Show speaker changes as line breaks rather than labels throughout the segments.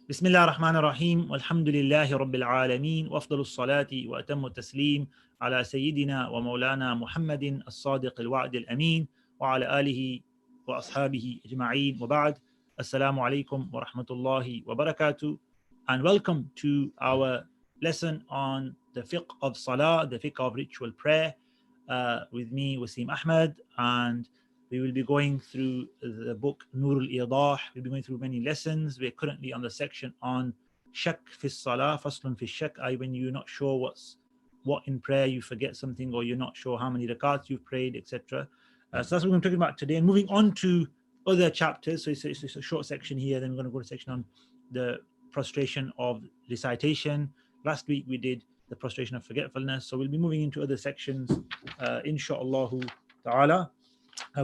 بسم الله الرحمن الرحيم والحمد لله رب العالمين وأفضل الصلاة وأتم التسليم على سيدنا ومولانا محمد الصادق الوعد الأمين وعلى آله وأصحابه أجمعين وبعد السلام عليكم ورحمة الله وبركاته. And welcome to our lesson on the fiqh of Salah, the fiqh of ritual prayer, with me Wasim Ahmed, and we will be going through the book al-Idaah. We'll be going through many lessons. We're currently on the section on shak fi salah, faslun fi shak, when you're not sure what in prayer, you forget something, or you're not sure how many rakats you've prayed, etc. So that's what we're going to talk about today. And moving on to other chapters, so it's a short section here. Then we're going to go to a section on the prostration of recitation. Last week we did the prostration of forgetfulness. So we'll be moving into other sections, insha'Allah ta'ala.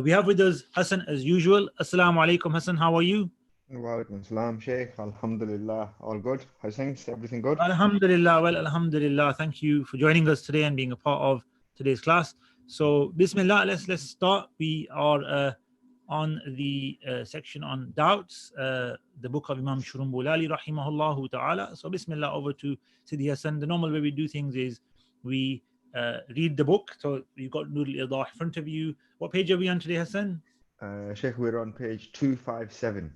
We have with us Hassan as usual. Assalamu alaikum, Hassan. How are you?
Walaikum salam, Sheikh. Alhamdulillah. All good. How's things? Everything good?
Alhamdulillah. Well, alhamdulillah. Thank you for joining us today and being a part of today's class. So, Bismillah. Let's start. We are on the section on doubts, the book of Imam Shurumbulali, rahimahullah ta'ala. So, Bismillah, over to Sidi Hassan. The normal way we do things is we read the book. So, you've got al-Idaah in front of you. What page are we on today, Hassan?
Sheikh, we're on page 257.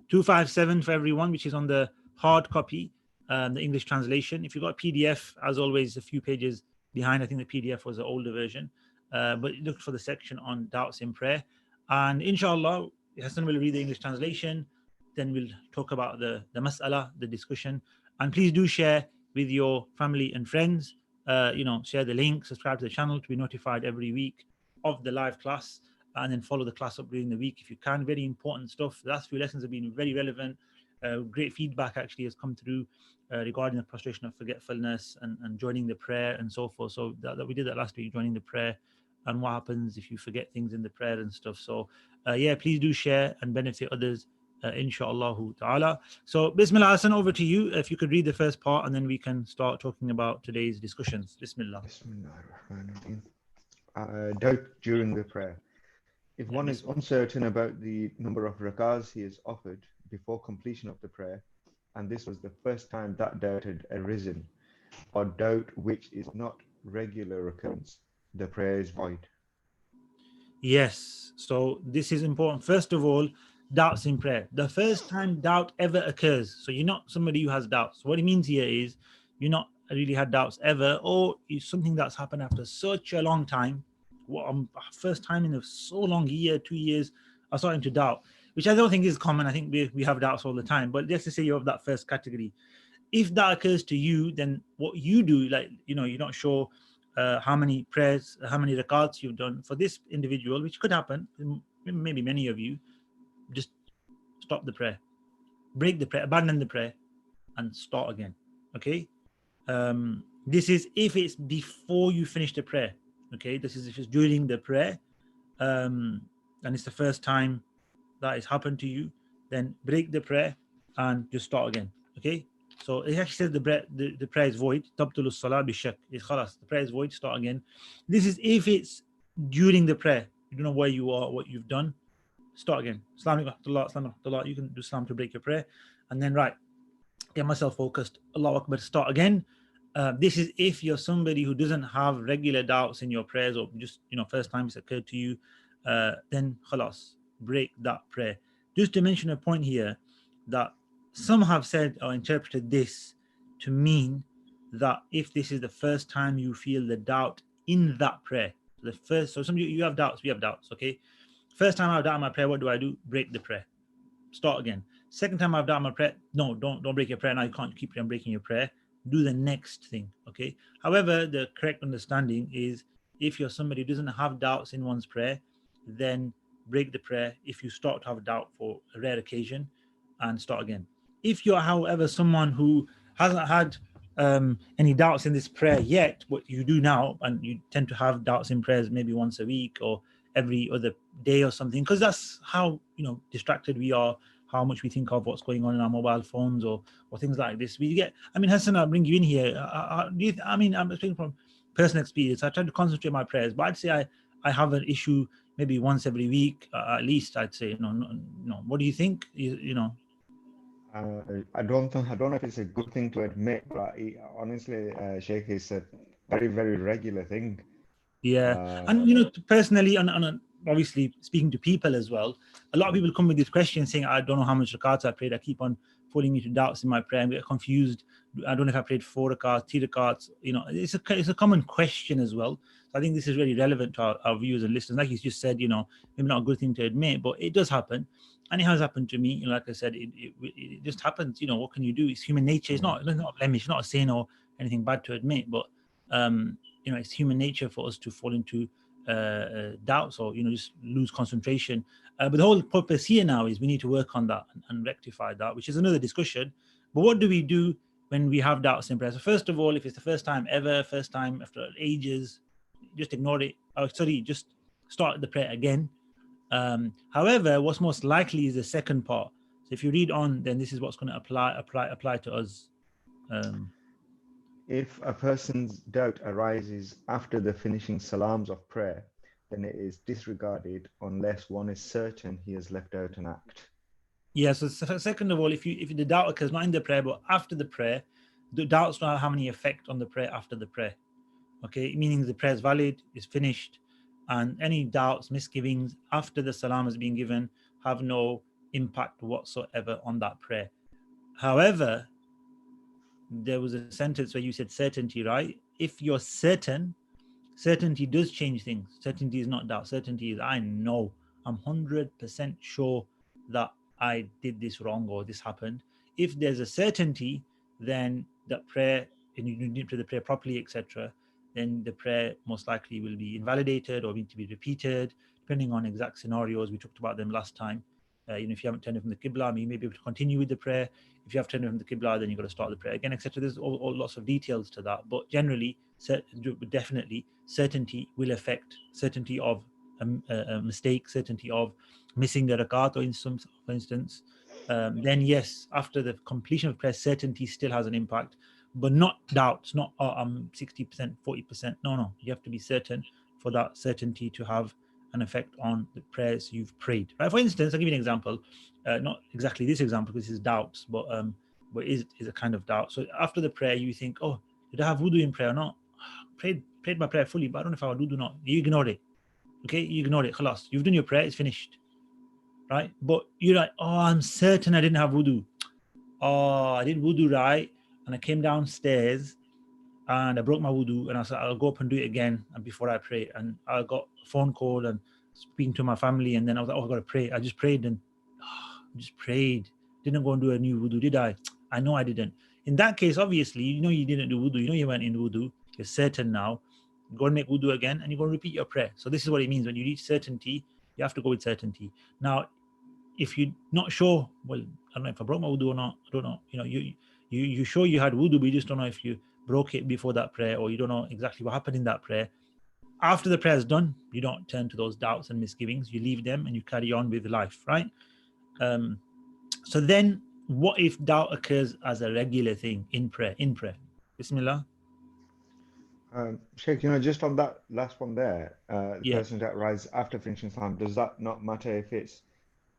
257 for everyone, which is on the hard copy, the English translation. If you've got a PDF, as always, a few pages behind. I think the PDF was the older version, but look for the section on doubts in prayer. And inshallah, Hassan will read the English translation, then we'll talk about the mas'ala, the discussion. And please do share with your family and friends, share the link, subscribe to the channel to be notified every week of the live class, and then follow the class up during the week if you can. Very important stuff. The last few lessons have been very relevant. Great feedback actually has come through regarding the prostration of forgetfulness and joining the prayer and so forth. So that we did that last week, joining the prayer and what happens if you forget things in the prayer and stuff. So please do share and benefit others, insha'Allah ta'ala. So Bismillah, Hassan, over to you. If you could read the first part and then we can start talking about today's discussions. Bismillah.
Doubt during the prayer. If one is uncertain about the number of rakats he has offered before completion of the prayer, and this was the first time that doubt had arisen, or doubt which is not regular occurrence, the prayer is void.
Yes, so this is important. First of all, doubts in prayer. The first time doubt ever occurs, so you're not somebody who has doubts. What it means here is you're not really had doubts ever, or it's something that's happened after such a long time. First time in so long, year, 2 years, I'm starting to doubt, which I don't think is common. I think we have doubts all the time, but let's just say you're of that first category. If that occurs to you, then what you do, you're not sure how many prayers, how many rakats you've done. For this individual, which could happen, maybe many of you, just stop the prayer, break the prayer, abandon the prayer, and start again. Okay? This is if it's before you finish the prayer. Okay, this is if it's during the prayer, and it's the first time that has happened to you, then break the prayer and just start again. Okay, so it actually says the prayer is void. Tabtulu salah bi shak. It's khalas. The prayer is void. Start again. This is if it's during the prayer. You don't know where you are, what you've done. Start again. Assalamu alaikum. You can do salam to break your prayer, and then get myself focused. Allahu Akbar. Start again. This is if you're somebody who doesn't have regular doubts in your prayers, or just first time it's occurred to you, then khalas, break that prayer. Just to mention a point here, that some have said or interpreted this to mean that if this is the first time you feel the doubt in that prayer, so some of you have doubts, we have doubts, okay? First time I have doubt in my prayer, what do? Break the prayer. Start again. Second time I have doubt in my prayer, no, don't break your prayer. Now you can't keep on breaking your prayer. Do the next thing, okay? However, the correct understanding is if you're somebody who doesn't have doubts in one's prayer, then break the prayer if you start to have a doubt for a rare occasion and start again. If you're, however, someone who hasn't had any doubts in this prayer yet, what you do now, and you tend to have doubts in prayers maybe once a week or every other day or something, because that's how distracted we are, how much we think of what's going on in our mobile phones or things like this. We get, Hassan, I'll bring you in here. I'm speaking from personal experience. I try to concentrate my prayers, but I'd say I have an issue maybe once every week, at least, I'd say. No. What do you think?
I don't know if it's a good thing to admit, but honestly, Sheikh, it's a very, very regular thing.
Yeah,
Uh,
and personally, obviously speaking to people as well, a lot of people come with this question saying, "I don't know how much rakats I prayed. I keep on falling into doubts in my prayer. I get confused. I don't know if I prayed 4 rakats, 3 rakats. It's a common question as well. So I think this is really relevant to our viewers and listeners. Like you just said, maybe not a good thing to admit, but it does happen, and it has happened to me. Like I said, it just happens. What can you do? It's human nature. It's not a blemish. It's not a sin or anything bad to admit, but it's human nature for us to fall into doubts or just lose concentration. But the whole purpose here now is we need to work on that and rectify that, which is another discussion. But what do we do when we have doubts in prayer? So first of all, if it's the first time ever, first time after ages, just ignore it. Just start the prayer again. However, what's most likely is the second part. So if you read on, then this is what's going to apply to us.
if a person's doubt arises after the finishing salams of prayer, then it is disregarded unless one is certain he has left out an act.
Yeah. So second of all, if the doubt occurs not in the prayer but after the prayer, the doubts don't have any effect on the prayer after the prayer. Okay, meaning the prayer is valid, is finished, and any doubts, misgivings after the salam has been given have no impact whatsoever on that prayer. However, there was a sentence where you said certainty, right? If you're certain, certainty does change things. Certainty is not doubt. Certainty is I know, I'm 100% sure that I did this wrong or this happened. If there's a certainty, then that prayer, and you need to the prayer properly, etc., then the prayer most likely will be invalidated or need to be repeated, depending on exact scenarios. We talked about them last time. If you haven't turned it from the Qibla, you may be able to continue with the prayer. If you have turned it from the Qibla, then you've got to start the prayer again, etc. There's all lots of details to that. But generally, definitely, certainty will affect certainty of a mistake, certainty of missing the rakat, or for instance. Then yes, after the completion of prayer, certainty still has an impact, but not doubts, not 60%, 40%. No, you have to be certain for that certainty to have an effect on the prayers you've prayed. Right? For instance, I'll give you an example. Not exactly this example because this is doubts, but is a kind of doubt. So after the prayer, you think, oh, did I have wudu in prayer or not? Prayed my prayer fully, but I don't know if I would do or not. You ignored it. Okay, you ignored it. Khalas. You've done your prayer, it's finished. Right? But you're like, oh, I'm certain I didn't have wudu. Oh, I did wudu right. And I came downstairs and I broke my wudu and I said, I'll go up and do it again and before I pray. And I got a phone call and speaking to my family, and then I was like, oh, I gotta pray. I just prayed and just prayed. Didn't go and do a new wudu, did I? I know I didn't. In that case, obviously, you didn't do wudu. You weren't in wudu. You're certain now. Go and make wudu again, and you're going to repeat your prayer. So this is what it means when you reach certainty. You have to go with certainty. Now, if you're not sure, well, I don't know if I broke my wudu or not. I don't know. You sure you had wudu, but you just don't know if you broke it before that prayer, or you don't know exactly what happened in that prayer. After the prayer is done, you don't turn to those doubts and misgivings. You leave them and you carry on with life, right? So then, what if doubt occurs as a regular thing in prayer? Bismillah.
Sheikh, just on that last one there, the
Yeah.
person that rises after finishing salam, does that not matter if it's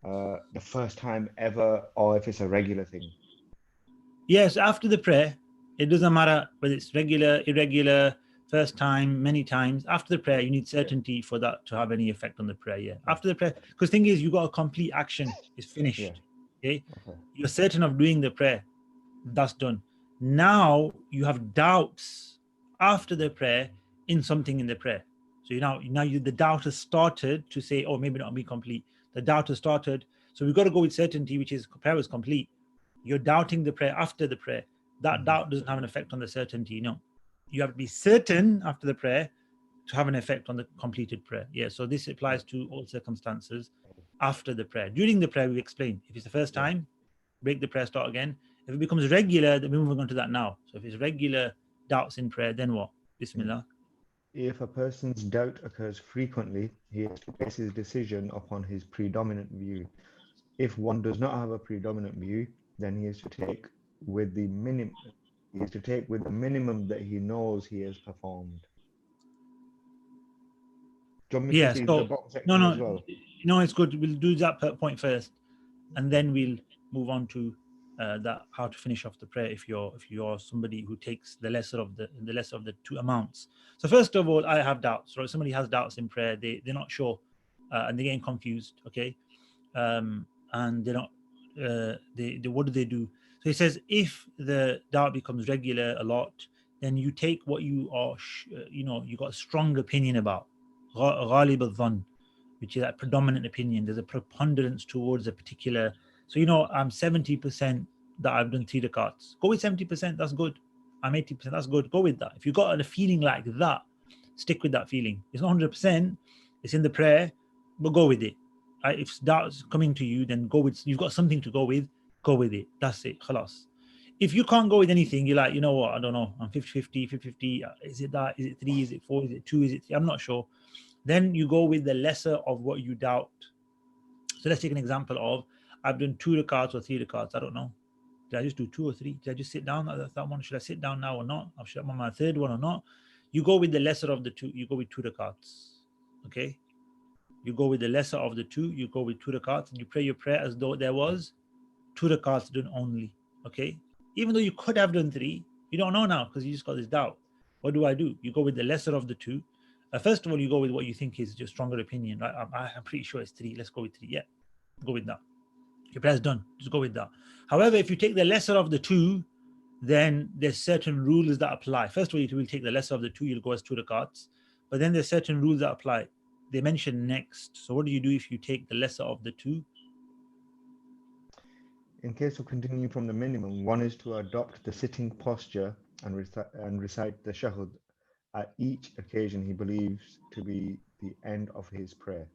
the first time ever or if it's a regular thing?
Yes, after the prayer, it doesn't matter whether it's regular, irregular, first time, many times. After the prayer, you need certainty for that to have any effect on the prayer. Yeah.
Yeah.
After the prayer, because thing is, you got a complete action. It's
Yeah.
finished. Okay.
Okay.
You're certain of doing the prayer. That's done. Now you have doubts after the prayer in something in the prayer. So the doubt has started to say, oh, maybe not be complete. The doubt has started. So we've got to go with certainty, which is prayer was complete. You're doubting the prayer after the prayer. That doubt doesn't have an effect on the certainty. No, you have to be certain after the prayer to have an effect on the completed prayer. Yeah. So this applies to all circumstances after the prayer. During the prayer, we explain if it's the first
Yeah.
time, break the prayer, start again. If it becomes regular, then we're moving on to that now. So if it's regular doubts in prayer, then what? Bismillah.
If a person's doubt occurs frequently, he has to base his decision upon his predominant view. If one does not have a predominant view, then he is to take with the minimum. He is to take with the minimum that he knows he has performed. Do you want me to
Yeah.
see the
So
bottom
no,
section as
no,
well?
no. It's good. We'll do that point first, and then we'll move on to that how to finish off the prayer if you're somebody who takes the lesser of the two amounts. So first of all, I have doubts. Right, somebody has doubts in prayer. They're not sure, and they're getting confused. Okay, and they're not. They what do they do? So he says, if the doubt becomes regular a lot, then you take what you are, you got a strong opinion about, ghalib al-dhann, which is that predominant opinion. There's a preponderance towards a particular. So I'm 70% that I've done 3 rakats. Go with 70%. That's good. I'm 80%. That's good. Go with that. If you got a feeling like that, stick with that feeling. It's not 100%. It's in the prayer, but go with it. Right? If doubt's coming to you, then go with. You've got something to go with. Go with it. That's it. Khalas. If you can't go with anything, you're like, you know what? I don't know. I'm 50-50, 50-50. Is it that? Is it 3? Is it 4? Is it 2? Is it 3? I'm not sure. Then you go with the lesser of what you doubt. So let's take an example of, I've done 2 rakats or 3 rakats. I don't know. Did I just do 2 or 3? Did I just sit down? That's that one. Should I sit down now or not? Or should I on my third one or not? You go with the lesser of the two. You go with 2 rakats. Okay. You go with the lesser of the two. You go with 2 rakats, and you pray your prayer as though there was 2 rakats done only. Okay. Even though you could have done 3, you don't know now because you just got this doubt. What do? You go with the lesser of the two. First of all, you go with what you think is your stronger opinion. Right? I'm pretty sure it's 3. Let's go with 3. Yeah, go with that. Your prayer's done. Just go with that. However, if you take the lesser of the two, then there's certain rules that apply. First of all, you will take the lesser of the two. You'll go as 2 rakats. But then there's certain rules that apply. They mention next. So what do you do if you take the lesser of the two?
In case of continuing from the minimum, one is to adopt the sitting posture and recite the shahud at each occasion he believes to be the end of his prayer.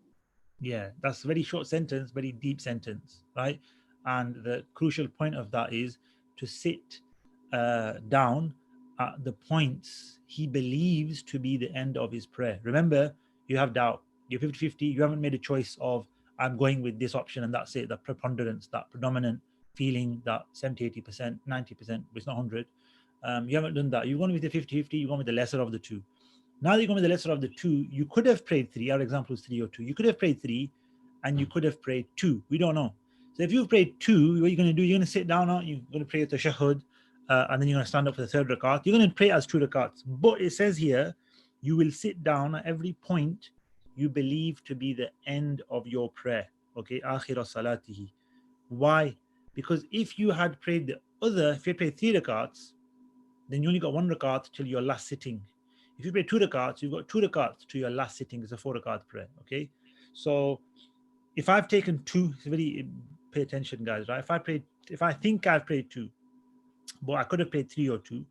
Yeah, that's a very short sentence, very deep sentence, right? And the crucial point of that is to sit down at the points he believes to be the end of his prayer. Remember, you have doubt. You're 50-50. You haven't made a choice of, I'm going with this option and that's it. That preponderance, that predominant feeling, that 70, 80%, 90%, but it's not 100. You haven't done that. You've gone with the 50-50. You've gone with the lesser of the two. Now that you're going with the lesser of the two, you could have prayed 3. Our example is 3 or 2. You could have prayed 3 and you could have prayed 2. We don't know. So if you've prayed 2, what you're going to do, you're going to sit down, you're going to pray at the shahud, and then you're going to stand up for the third rakat. You're going to pray as 2 rakats. But it says here, you will sit down at every point you believe to be the end of your prayer. Okay, akhira salatihi. Why? Because if you had prayed if you had prayed 3 rakats, then you only got 1 rakat till your last sitting. If you pray 2 rakats, you've got 2 rakats to your last sitting. It's a 4 rakat prayer. Okay, so if I've taken 2, it's very pay attention, guys. Right? If I think I've prayed 2, but I could have prayed 3 or 2,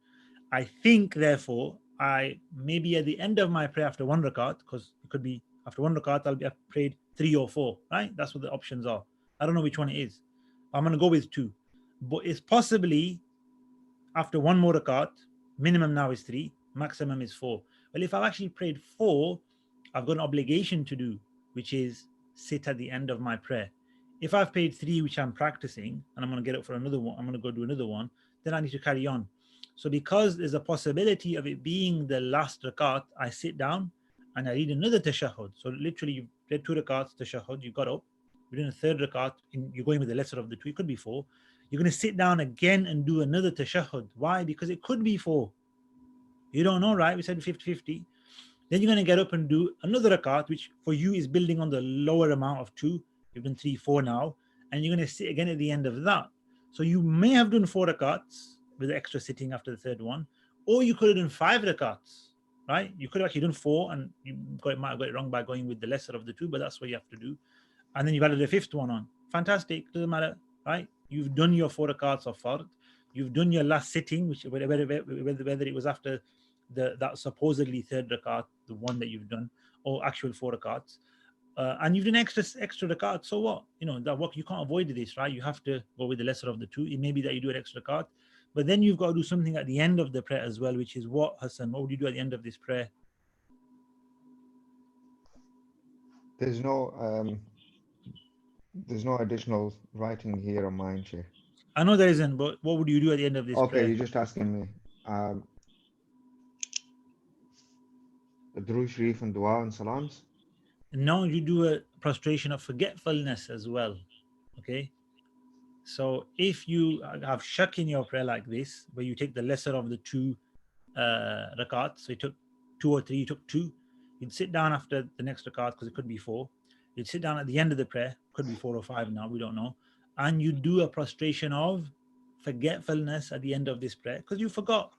I think therefore I maybe at the end of my prayer after 1 rakat, because it could be after 1 rakat I've prayed 3 or 4. Right? That's what the options are. I don't know which one it is. I'm gonna go with 2, but it's possibly after 1 more rakat, minimum now is 3, maximum is 4. Well, if I've actually prayed 4, I've got an obligation to do, which is sit at the end of my prayer. If I've prayed 3, which I'm practicing, and I'm going to get up for another one, I'm going to go do another one, then I need to carry on. So because there's a possibility of it being the last rakat, I sit down and I read another tashahhud. So literally, you read 2 rakats tashahhud, you got up, you're doing a third rakat, you're going with the lesser of the 2, it could be 4. You're going to sit down again and do another tashahhud. Why? Because it could be 4. You don't know, right? We said 50-50. Then you're going to get up and do another rakat, which for you is building on the lower amount of 2. You've done 3, 4 now. And you're going to sit again at the end of that. So you may have done 4 rakats with the extra sitting after the third one. Or you could have done 5 rakats, right? You could have actually done 4 and might have got it wrong by going with the lesser of the 2, but that's what you have to do. And then you've added a 5th one on. Fantastic. Doesn't matter, right? You've done your 4 rakats of fard. You've done your last sitting, which whether it was after that supposedly third rakat, the one that you've done, or actual 4 rakats, and you've done extra rakat. So what? That work, you can't avoid this, right? You have to go with the lesser of the 2. It may be that you do an extra rakat, but then you've got to do something at the end of the prayer as well, which is what, Hassan? What would you do at the end of this prayer?
There's no additional writing here on mine, Sheikh.
I know there isn't, but what would you do at the end of this
Okay,
prayer?
you're just asking me. The Durood Sharif and Dua and Salams.
Now you do a prostration of forgetfulness as well. Okay. So if you have shak in your prayer like this, where you take the lesser of the two rakats, so you took two or three, you took two, you'd sit down after the next rakat because it could be four. You'd sit down at the end of the prayer, could be four or five now, we don't know, and you do a prostration of forgetfulness at the end of this prayer because you forgot.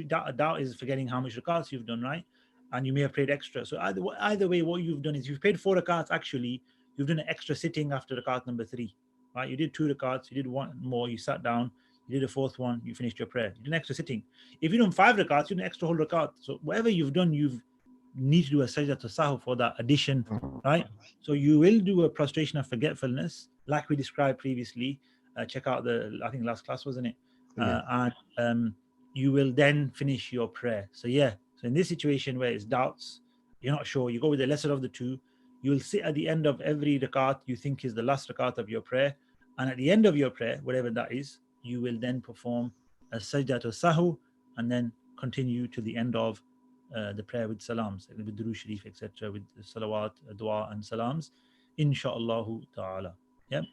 Doubt is forgetting how much rakats you've done, right? And you may have prayed extra. So either way, what you've done is you've prayed four rakats. Actually, you've done an extra sitting after rakat number three, right? You did two rakats, you did one more, you sat down, you did a fourth one, you finished your prayer. You did an extra sitting. If you done five rakats, you did an extra whole rakat. So whatever you've done, you need to do a sajdah to sahu for that addition, right? So you will do a prostration of forgetfulness, like we described previously. Check out I think last class, wasn't it?
Yeah.
And you will then finish your prayer. So yeah, so in this situation where it's doubts, you're not sure, you go with the lesser of the two. You will sit at the end of every rakat you think is the last rakat of your prayer, and at the end of your prayer, whatever that is, you will then perform a sajdah to sahu, and then continue to the end of the prayer with salams, with durood sharif, etc., with salawat, dua, and salams, insha'Allah ta'ala. Yep.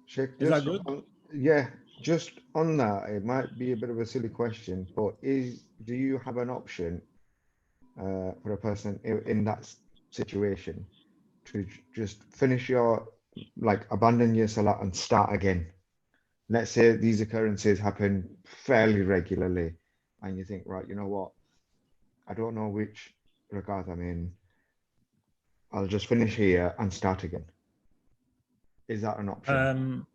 Sheikh,
Is that
just
good?
on, yeah, just on that, it might be a bit of a silly question, but do you have an option for a person in that situation to just finish your, like, abandon your salah and start again? Let's say these occurrences happen fairly regularly, and you think, right, you know what? I don't know which rakat I'm in. I'll just finish here and start again. Is that an option?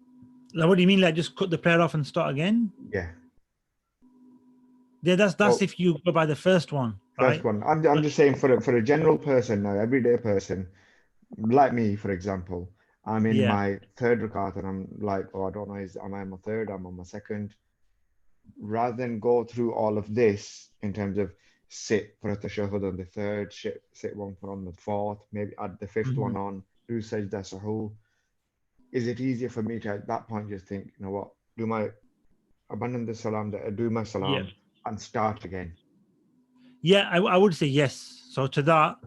Like, what do you mean? Like, just cut the prayer off and start again?
Yeah.
Yeah, that's
Oh,
if you go by the first one,
first
right?
one. I'm just saying for a general person now, everyday person, like me, for example, I'm in
Yeah.
my third rakat and I'm like, oh, I don't know, am I on my third? I'm on my second. Rather than go through all of this in terms of sit for a tashahhud on the third, sit one for on the fourth, maybe add the fifth
Mhm.
one on, do sajda sahu, is it easier for me to at that point just think, you know what, abandon the salam, do my
Yeah.
salam and start again?
Yeah, I would say yes. So to that,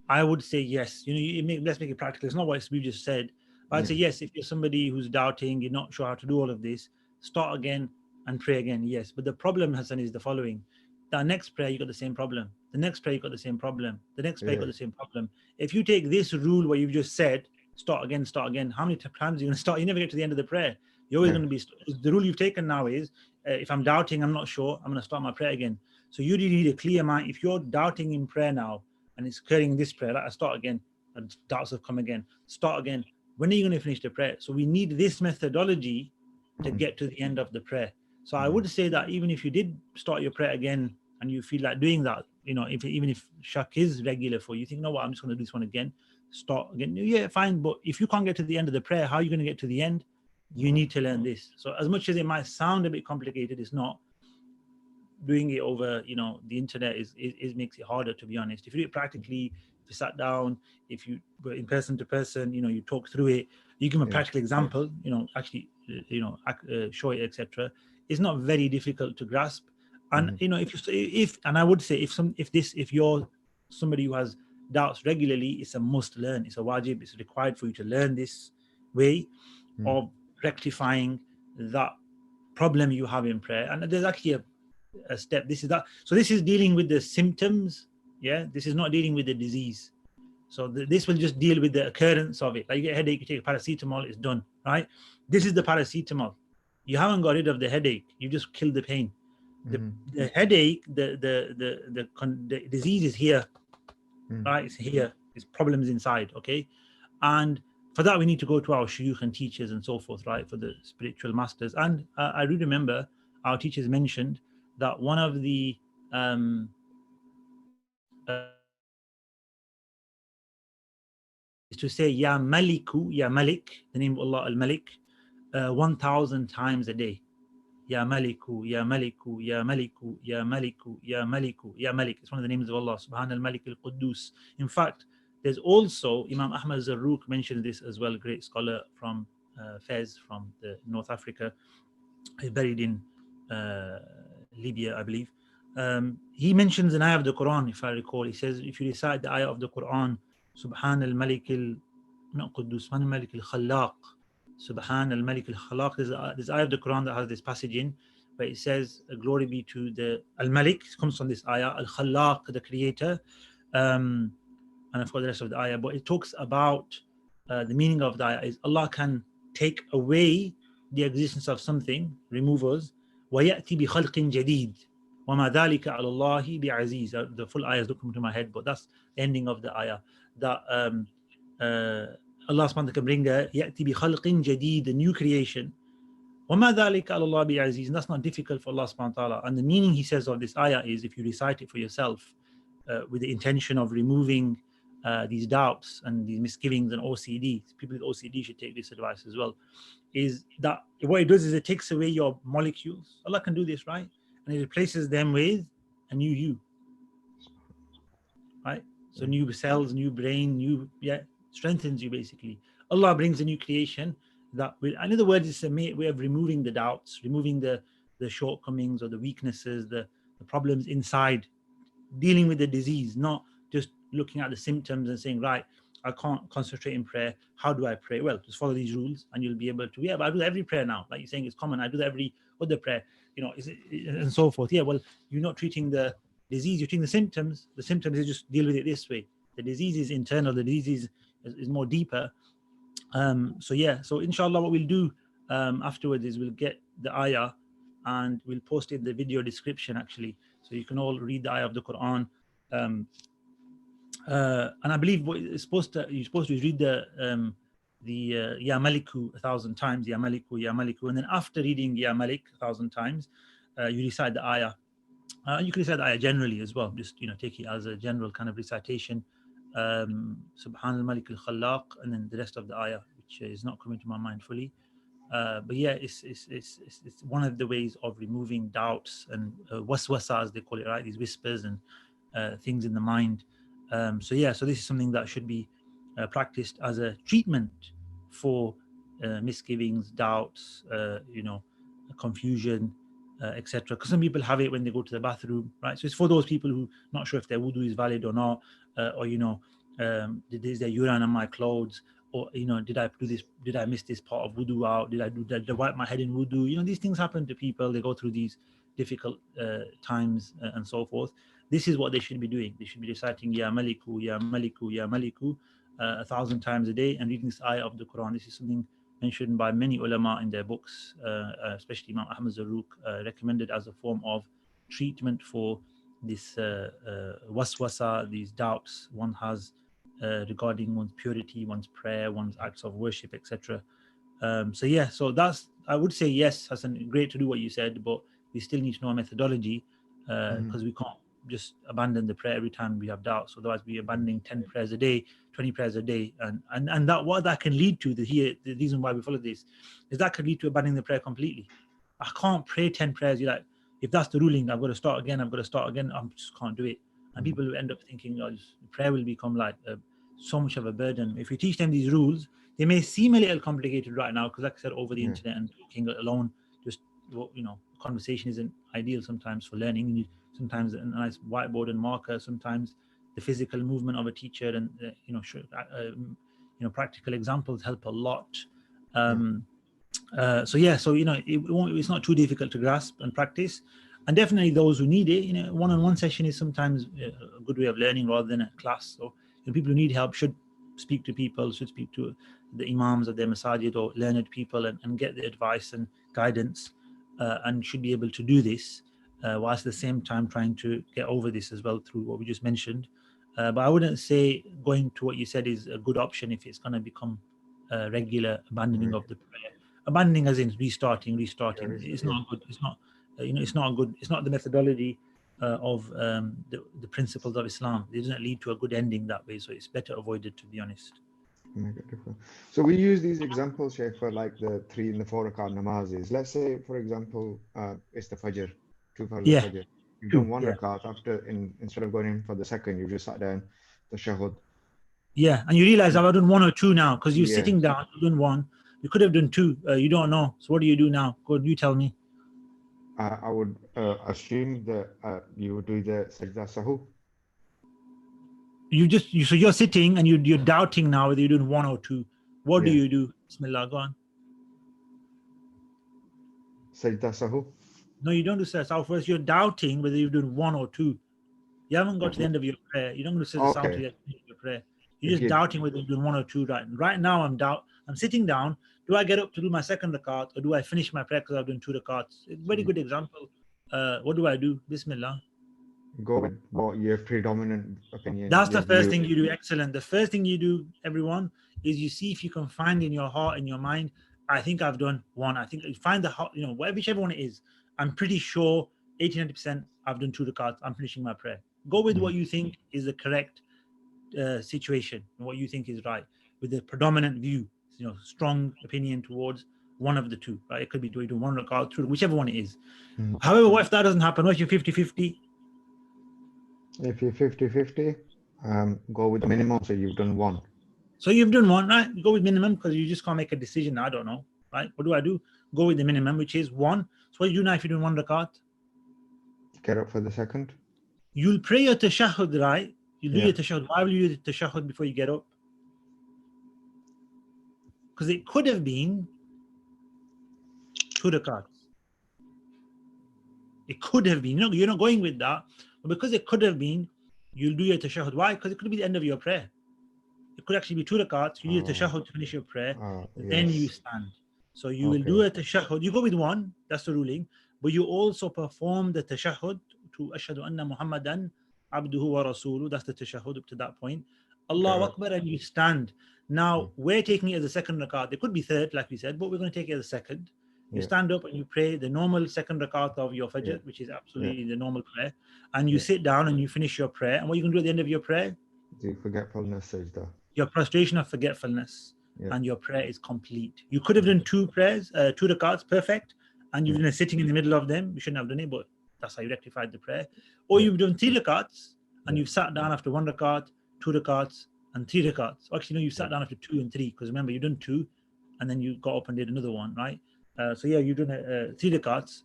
I would say yes. Let's make it practical. It's not what we just said. But I'd
Yeah,
say yes. If you're somebody who's doubting, you're not sure how to do all of this, start again and pray again. Yes. But the problem, Hassan, is the following. That next prayer, you got the same problem. The next prayer, you got the same problem. The next prayer, you got
yeah,
the same problem. If you take this rule where you've just said, start again, how many times are you going to start? You never get to the end of the prayer. You're always
yeah.
going to be, the rule you've taken now is, if I'm doubting, I'm not sure, I'm going to start my prayer again. So you really need a clear mind. If you're doubting in prayer now and it's occurring in this prayer, like I start again, and doubts have come again, start again. When are you going to finish the prayer? So we need this methodology to
Mhm,
get to the end of the prayer. So I
mhm,
would say that even if you did start your prayer again and you feel like doing that, even if shak is regular for you, you think, no, what, I'm just going to do this one again, start again. Yeah, fine. But if you can't get to the end of the prayer, how are you going to get to the end? You need to learn this. So as much as it might sound a bit complicated, it's not. Doing it over the internet is makes it harder, to be honest. If you do it practically, if you sat down, if you were in person to person, you talk through it, you give a
yeah,
practical example, actually, show it, etc. It's not very difficult to grasp. And
mhm,
if and I would say, if you're somebody who has doubts regularly, it's a must learn, it's a wajib, it's required for you to learn this way
mhm,
of rectifying that problem you have in prayer. And there's actually a step. This is that. So this is dealing with the symptoms. Yeah, this is not dealing with the disease. So this will just deal with the occurrence of it. Like, you get a headache, you take a paracetamol, it's done, right? This is the paracetamol. You haven't got rid of the headache. You just killed the pain. The,
mhm,
the headache, the disease is here,
mhm.
right? It's here. It's problems inside. Okay, and for that we need to go to our shuyukh and teachers and so forth, right? For the spiritual masters. And I do remember our teachers mentioned that one of the is to say Ya Maliku, Ya Malik, the name of Allah Al Malik, 1,000 times a day. Ya Maliku, Ya Maliku, Ya Maliku, Ya Maliku, Ya Maliku, Ya Malik. It's one of the names of Allah, Subhan al Malik al Quddus. In fact, there's also Imam Ahmad Zarruq mentioned this as well, great scholar from Fez, from North Africa. He's buried in Libya, I believe. He mentions an ayah of the Quran, if I recall. He says, if you recite the ayah of the Quran, Subhan al Malik al, not Quddus, Subhan al Malik al Khallaq, Subhan al-Malik al-Khalaq. There's ayah of the Quran that has this passage in, where it says, glory be to the al-Malik, comes from this ayah, al-Khalaq, the creator. And I forgot the rest of the ayah, but it talks about the meaning of the ayah is Allah can take away the existence of something, remove us, وَيَأْتِ بِخَلْقٍ جَدِيدٍ وَمَا ذَلِكَ عَلَى اللَّهِ بِعَزِيزٍ. The full ayah is looking to my head, but that's the ending of the ayah. That Allah subhanahu wa ta'ala can bring a يَأْتِ بِخَلْقٍ جَدِيدٍ, a new creation. وَمَا ذَلِكَ عَلَى اللَّهِ بِعَزِيزٍ. And that's not difficult for Allah subhanahu wa ta'ala. And the meaning, he says, of this ayah is, if you recite it for yourself, with the intention of removing these doubts and these misgivings and OCD. People with OCD should take this advice as well. Is that what it does is it takes away your molecules. Allah can do this, right? And it replaces them with a new you, right? So new cells, new brain, strengthens you basically. Allah brings a new creation that will, in other words, it's a way of removing the doubts, removing the shortcomings or the weaknesses, the problems inside, dealing with the disease, not just looking at the symptoms and saying, right, I can't concentrate in prayer. How do I pray? Well, just follow these rules and you'll be able to. Yeah, but I do that every prayer now. Like you're saying, it's common. I do that every other prayer, and so forth. Yeah, well, you're not treating the disease, you're treating the symptoms. The symptoms is just deal with it this way. The disease is internal. The disease is more deeper. So inshallah, what we'll do afterwards is we'll get the ayah and we'll post it in the video description actually, so you can all read the ayah of the Quran. And I believe you're supposed to read the Ya Maliku 1,000 times, Ya Maliku, Ya Maliku, and then after reading Ya Malik 1,000 times, you recite the ayah. You can recite the ayah generally as well, just take it as a general kind of recitation. Subhan al-Malik al-Khalaq, and then the rest of the ayah, which is not coming to my mind fully. But yeah, it's one of the ways of removing doubts and waswasa, as they call it, right? These whispers and things in the mind. So this is something that should be practiced as a treatment for misgivings, doubts, confusion, etc. Because some people have it when they go to the bathroom, right? So it's for those people who not sure if their wudu is valid or not, or is there urine on my clothes, or did I do this? Did I miss this part of wudu out? Did I wipe my head in wudu? These things happen to people. They go through these difficult times and so forth. This is what they should be doing. They should be reciting Ya Maliku, Ya Maliku, Ya Maliku 1,000 times a day and reading this ayah of the Quran. This is something mentioned by many ulama in their books, especially Imam Ahmad Zarruq, recommended as a form of treatment for this waswasa, these doubts one has regarding one's purity, one's prayer, one's acts of worship, etc. So that's, I would say, yes, Hassan, great to do what you said, but we still need to know a methodology, because we can't just abandon the prayer every time we have doubts. Otherwise, we're abandoning 10 prayers a day, 20 prayers a day, and that what that can lead to, the reason why we follow this, is that could lead to abandoning the prayer completely. I can't pray 10 prayers. You're like, if that's the ruling, I've got to start again. I just can't do it. And people will end up thinking, prayer will become like so much of a burden. If we teach them these rules, they may seem a little complicated right now, because like I said, over the internet and talking alone, just conversation isn't ideal sometimes for learning. You need sometimes a nice whiteboard and marker, sometimes the physical movement of a teacher, and practical examples help a lot. It's not too difficult to grasp and practice. And definitely those who need it, one-on-one session is sometimes a good way of learning rather than a class. So people who need help should speak to people, should speak to the imams of their masajid or learned people and get the advice and guidance, and should be able to do this whilst at the same time trying to get over this as well through what we just mentioned. But I wouldn't say going to what you said is a good option if it's going to become regular abandoning of the prayer. Abandoning as in restarting. It's not good. It's not, it's not good. It's not the methodology of the principles of Islam. It doesn't lead to a good ending that way. So it's better avoided, to be honest.
So we use these examples, Shaykh, for like the 3 and the 4 rakat namazes. Let's say, for example, it's the Fajr, 2 for the Fajr. You've done 1 rakat instead of going in for the second, you just sat down, the shahud.
Yeah, and you realize I've done 1 or 2 now, because you're sitting down, you've done 1. You could have done 2. You don't know. So what do you do now? Go, you tell me.
I would assume that you would do the Sajdah Sahu.
So you're sitting and you're doubting now whether you're doing 1 or 2. What do you do? Bismillah, go on.
Sajdah Sahu.
No, you don't do Sajdah Sahu first. You're doubting whether you've done one or two. You haven't got to the end of your prayer. You don't go to Sajdah Sahu to
Okay.
the end of your prayer. You're just
Again,
doubting whether you've done one or two. Right now, I'm sitting down. Do I get up to do my second rakat, or do I finish my prayer because I've done two rakats? Very good example. What do I do? Bismillah.
go with what your predominant opinion,
That's the
your
first
view.
thing you do. Excellent. The first thing you do, everyone, is you see if you can find in your heart, in your mind, I think I've done one. I think you find the heart, whichever one it is. I'm pretty sure 80-90% I've done two rakats. I'm finishing my prayer. Go with what you think is the correct situation, what you think is right, with the predominant view, strong opinion towards one of the two. Right? It could be doing one rakat, two, whichever one it is. However, what if that doesn't happen? What if you're 50-50?
If you're 50-50, go with the minimum, so you've done one.
So you've done one, right? Go with minimum because you just can't make a decision. I don't know, right? What do? Go with the minimum, which is one. So what do you do now if you're doing one rakat?
Get up for the second.
You'll pray your tashahhud, right? You'll do
Yeah.
your tashahhud. Why will you do the tashahhud before you get up? Because it could have been two rakats. It could have been. You're not going with that. But because it could have been, you'll do your tashahhud. Why? Because it could be the end of your prayer. It could actually be two rakats. You do your tashahhud to finish your prayer. Then you
Yes.
stand. So you will do a tashahhud. You go with one. That's the ruling. But you also perform the tashahhud to ashhadu anna Muhammadan abduhu wa rasuluhu. That's the tashahhud up to that point. Allahu Akbar, and you stand. Now, we're taking it as a second rakat. It could be third, like we said, but we're going to take it as a second. You stand up and you pray the normal second rakat of your fajr, which is absolutely the normal prayer. And you sit down and you finish your prayer. And what are you going to do at the end of your prayer?
Do forgetfulness, Sajdah.
Your prostration of forgetfulness, and your prayer is complete. You could have done two prayers, two rakats, perfect, and you've been sitting in the middle of them. You shouldn't have done it, but that's how you rectified the prayer. Or you've done three rakats and you've sat down after one rakat, two rakats, and three rakats. Actually, no, you sat down after two and three, because remember, you've done two and then you got up and did another one, right? So you've done three rakats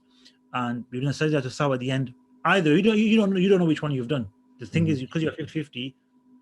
and you've done a sajdah to saw at the end. Either you don't know which one you've done. The thing is, because you're 50-50,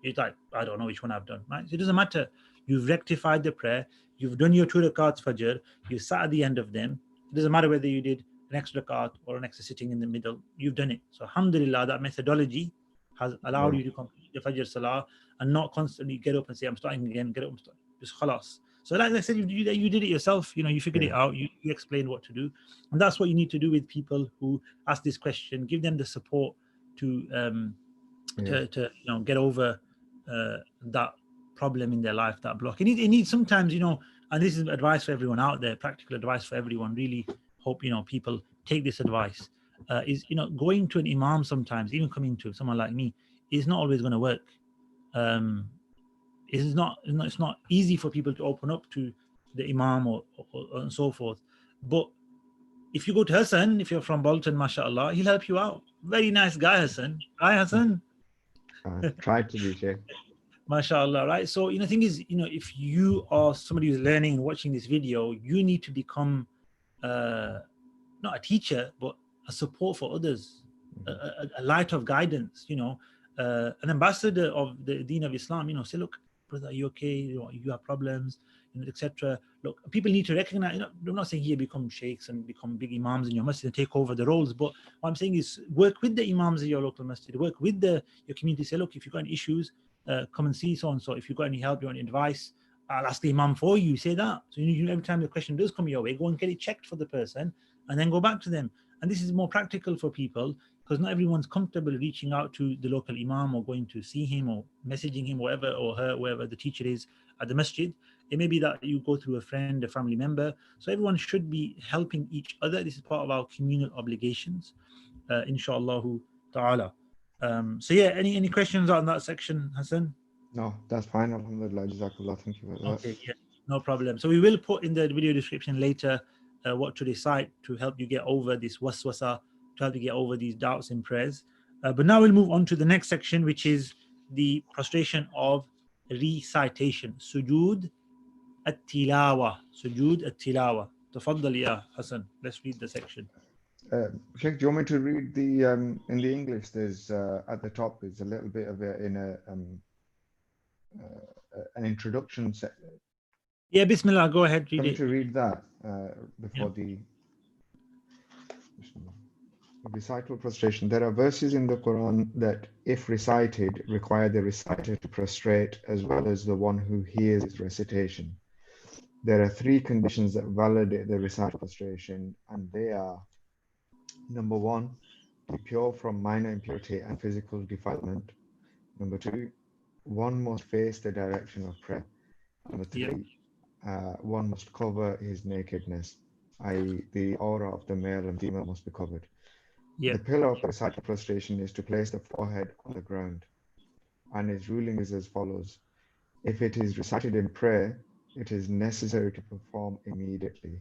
it's like, I don't know which one I've done, right? So it doesn't matter. You've rectified the prayer. You've done your two rakats fajr. You sat at the end of them. It doesn't matter whether you did an extra rakat or an extra sitting in the middle. You've done it. So alhamdulillah, that methodology has allowed you to complete the fajr salah and not constantly get up and say, I'm starting again, get up and start. Just khalas. So like I said, you did it yourself. You figured it out. You explained what to do. And that's what you need to do with people who ask this question. Give them the support to get over that problem in their life, that block. It needs sometimes, and this is advice for everyone out there, practical advice for everyone. Really hope people take this advice. Is going to an imam sometimes, even coming to someone like me, is not always going to work. It's not easy for people to open up to the imam or and so forth. But if you go to Hassan, if you're from Bolton, mashallah, he'll help you out. Very nice guy, Hassan. Hi, Hassan.
Try to be, Sheikh.
MashaAllah, right? So, the thing is, if you are somebody who's learning and watching this video, you need to become not a teacher, but a support for others, a light of guidance, an ambassador of the Deen of Islam, say, look, brother, are you okay? You have problems, etc. Look, people need to recognize, I'm not saying here become sheikhs and become big imams in your masjid and take over the roles, but what I'm saying is work with the imams in your local masjid, work with your community. Say, look, if you've got any issues, come and see so-and-so. If you've got any help, you want any advice, I'll ask the imam for you. Say that. So every time the question does come your way, go and get it checked for the person and then go back to them. And this is more practical for people because not everyone's comfortable reaching out to the local imam or going to see him or messaging him, whatever, or her, wherever the teacher is at the masjid. It may be that you go through a friend, a family member. So everyone should be helping each other. This is part of our communal obligations, inshallah ta'ala. So yeah, any questions on that section, Hassan?
No, that's fine. Alhamdulillah, Jazakallah. Thank you for that.
Okay, yeah, no problem. So we will put in the video description later what to recite to help you get over this waswasa, to help you get over these doubts in prayers. But now we'll move on to the next section, which is the prostration of recitation. Sujood at-tilawa. Sujood at-tilawa. Tafaddal ya Hassan. Let's read the section.
Sheikh, do you want me to read the in the English? There's at the top is a little bit of it in an introduction.
Yeah, Bismillah. Go ahead.
Do you
Read
want me
it.
to read that before the? Recital prostration. There are verses in the Quran that, if recited, require the reciter to prostrate as well as the one who hears its recitation. There are three conditions that validate the recital prostration, and they are: number one, to be pure from minor impurity and physical defilement. Number two, one must face the direction of prayer. Number
Yep.
three, one must cover his nakedness, i.e., the aura of the male and female must be covered. The
Yep.
pillar of the recital prostration is to place the forehead on the ground, and its ruling is as follows. If it is recited in prayer, it is necessary to perform immediately.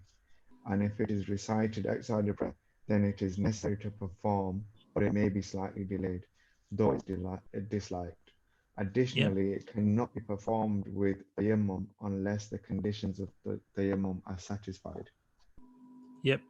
And if it is recited outside of prayer, then it is necessary to perform, but it may be slightly delayed, though it's disliked.
Yep.
Additionally, it cannot be performed with tayammum unless the conditions of the tayammum are satisfied.
Yep.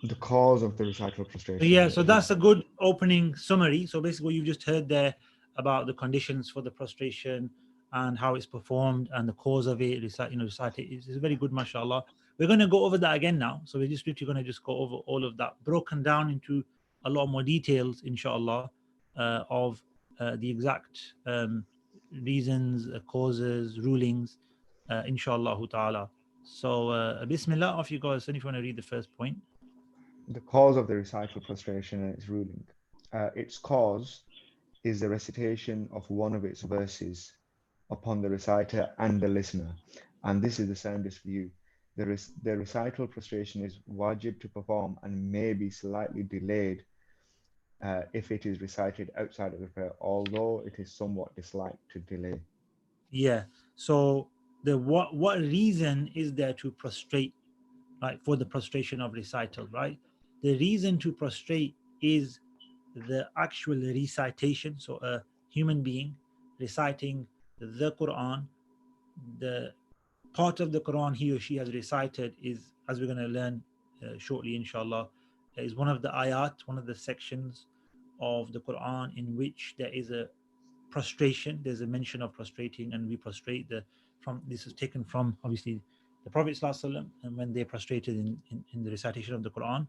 The cause of the recital
So yeah,
prostration
so
is
that's a good opening summary. So basically, what you've just heard there about the conditions for the prostration and how it's performed and the cause of it, recite it. It's very good, mashallah. We're going to go over that again now. So we're just literally going to just go over all of that, broken down into a lot more details, inshallah, of the exact reasons, causes, rulings, inshallah ta'ala. So, Bismillah, off you go. So, if you want to read the first point.
the cause of the recital prostration and its ruling. Its cause is the recitation of one of its verses upon the reciter and the listener, and this is the soundest view. The recital prostration is wajib to perform and may be slightly delayed if it is recited outside of the prayer, although it is somewhat disliked to delay.
Yeah. So the what reason is there to prostrate, right? For the prostration of recital, right? The reason to prostrate is the actual recitation. So a human being reciting the Quran, the part of the Quran he or she has recited is, as we're going to learn shortly, inshallah, is one of the ayat, one of the sections of the Quran in which there is a prostration. There's a mention of prostrating, and we prostrate. The from this is taken from obviously the Prophet ﷺ, and when they prostrated in the recitation of the Quran.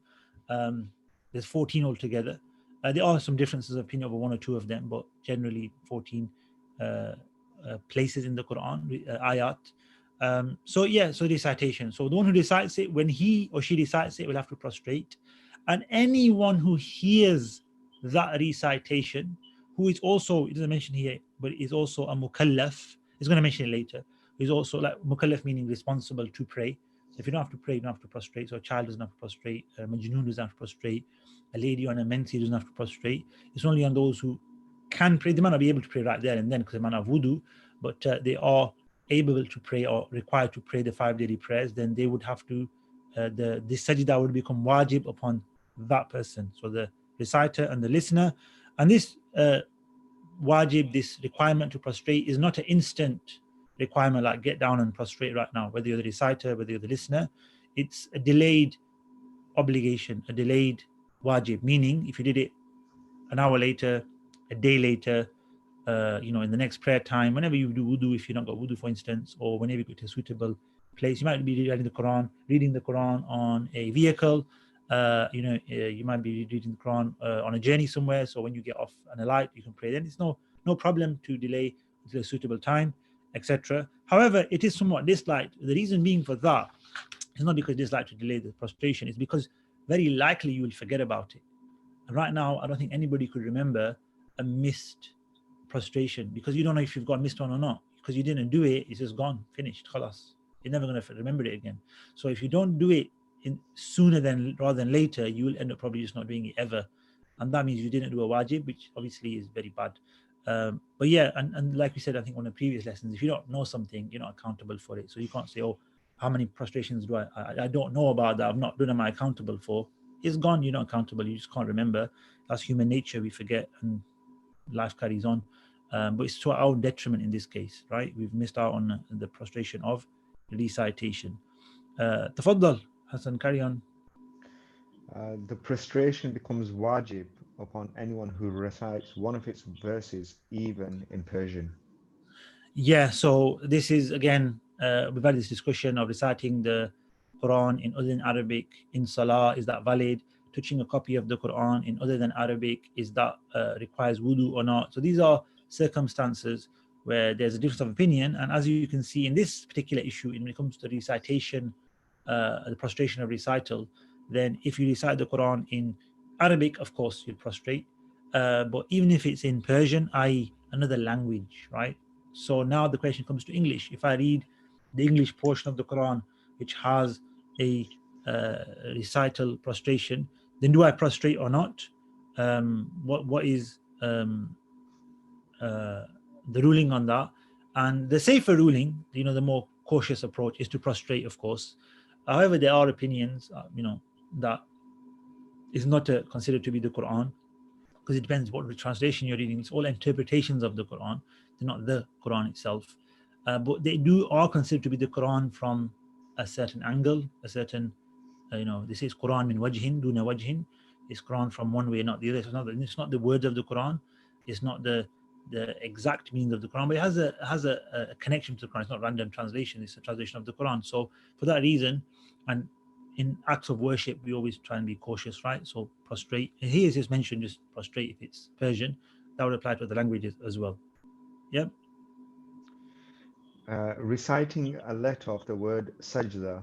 There's 14 altogether. There are some differences of opinion over one or two of them, but generally 14 places in the Quran, ayat. So yeah, so recitation. So the one who recites it, when he or she recites it, will have to prostrate, and anyone who hears that recitation, who is also, it doesn't mention here, but is also a mukallaf. He's going to mention it later. He's also like mukallaf, meaning responsible to pray. So if you don't have to pray, you don't have to prostrate. So a child doesn't have to prostrate. A majnoon doesn't have to prostrate. A lady on a menses doesn't have to prostrate. It's only on those who can pray. They might not be able to pray right there and then because they might not have wudu, but they are able to pray or required to pray the 5 daily prayers. Then they would have to, the sajdah would become wajib upon that person. So the reciter and the listener. And this wajib, this requirement to prostrate, is not an instant requirement like get down and prostrate right now, whether you're the reciter, whether you're the listener. It's a delayed obligation, a delayed wajib, meaning if you did it an hour later, a day later, in the next prayer time, whenever you do wudu, if you're not got wudu, for instance, or whenever you go to a suitable place, you might be reading the Quran on a vehicle. You might be reading the Quran on a journey somewhere. So when you get off and alight, you can pray. Then it's no problem to delay until a suitable time, etc. However, it is somewhat disliked. The reason being for that is not because dislike to delay the prostration. It's because very likely you will forget about it. And right now, I don't think anybody could remember a missed prostration because you don't know if you've got missed one or not. Because you didn't do it, it's just gone, finished, khalas. You're never going to remember it again. So if you don't do it sooner than rather than later, you will end up probably just not doing it ever. And that means you didn't do a wajib, which obviously is very bad. But yeah, and like we said, I think on the previous lessons, if you don't know something, you're not accountable for it. So you can't say, oh, how many prostrations do I don't know about that, I've not done, am I accountable for? It's gone, you're not accountable, you just can't remember. That's human nature, we forget and life carries on. But it's to our detriment in this case, right? We've missed out on the prostration of recitation. Tafaddal, Hassan, carry on.
The prostration becomes wajib upon anyone who recites one of its verses, even in Persian.
Yeah, so this is again, we've had this discussion of reciting the Quran in other than Arabic in Salah, is that valid? Touching a copy of the Quran in other than Arabic, is that requires wudu or not? So these are circumstances where there's a difference of opinion. And as you can see in this particular issue, when it comes to recitation, the prostration of recital, then if you recite the Quran in Arabic, of course, you'll prostrate. But even if it's in Persian, i.e., another language, right? So now the question comes to English. If I read the English portion of the Quran, which has a recital prostration, then do I prostrate or not? What is the ruling on that? And the safer ruling, the more cautious approach is to prostrate, of course. However, there are opinions, that is not considered to be the Quran, because it depends what translation you're reading. It's all interpretations of the Quran. They're not the Quran itself. But they are considered to be the Quran from a certain angle, a certain, this is Quran min wajhin, duna wajhin. It's Quran from one way, not the other. It's not the words of the Quran. It's not the exact meaning of the Quran, but it has a connection to the Quran. It's not random translation. It's a translation of the Quran. So for that reason, and in acts of worship, we always try and be cautious, right? So prostrate. And here is just mentioned, just prostrate if it's Persian. That would apply to the languages as well. Yep.
Reciting a letter of the word Sajdah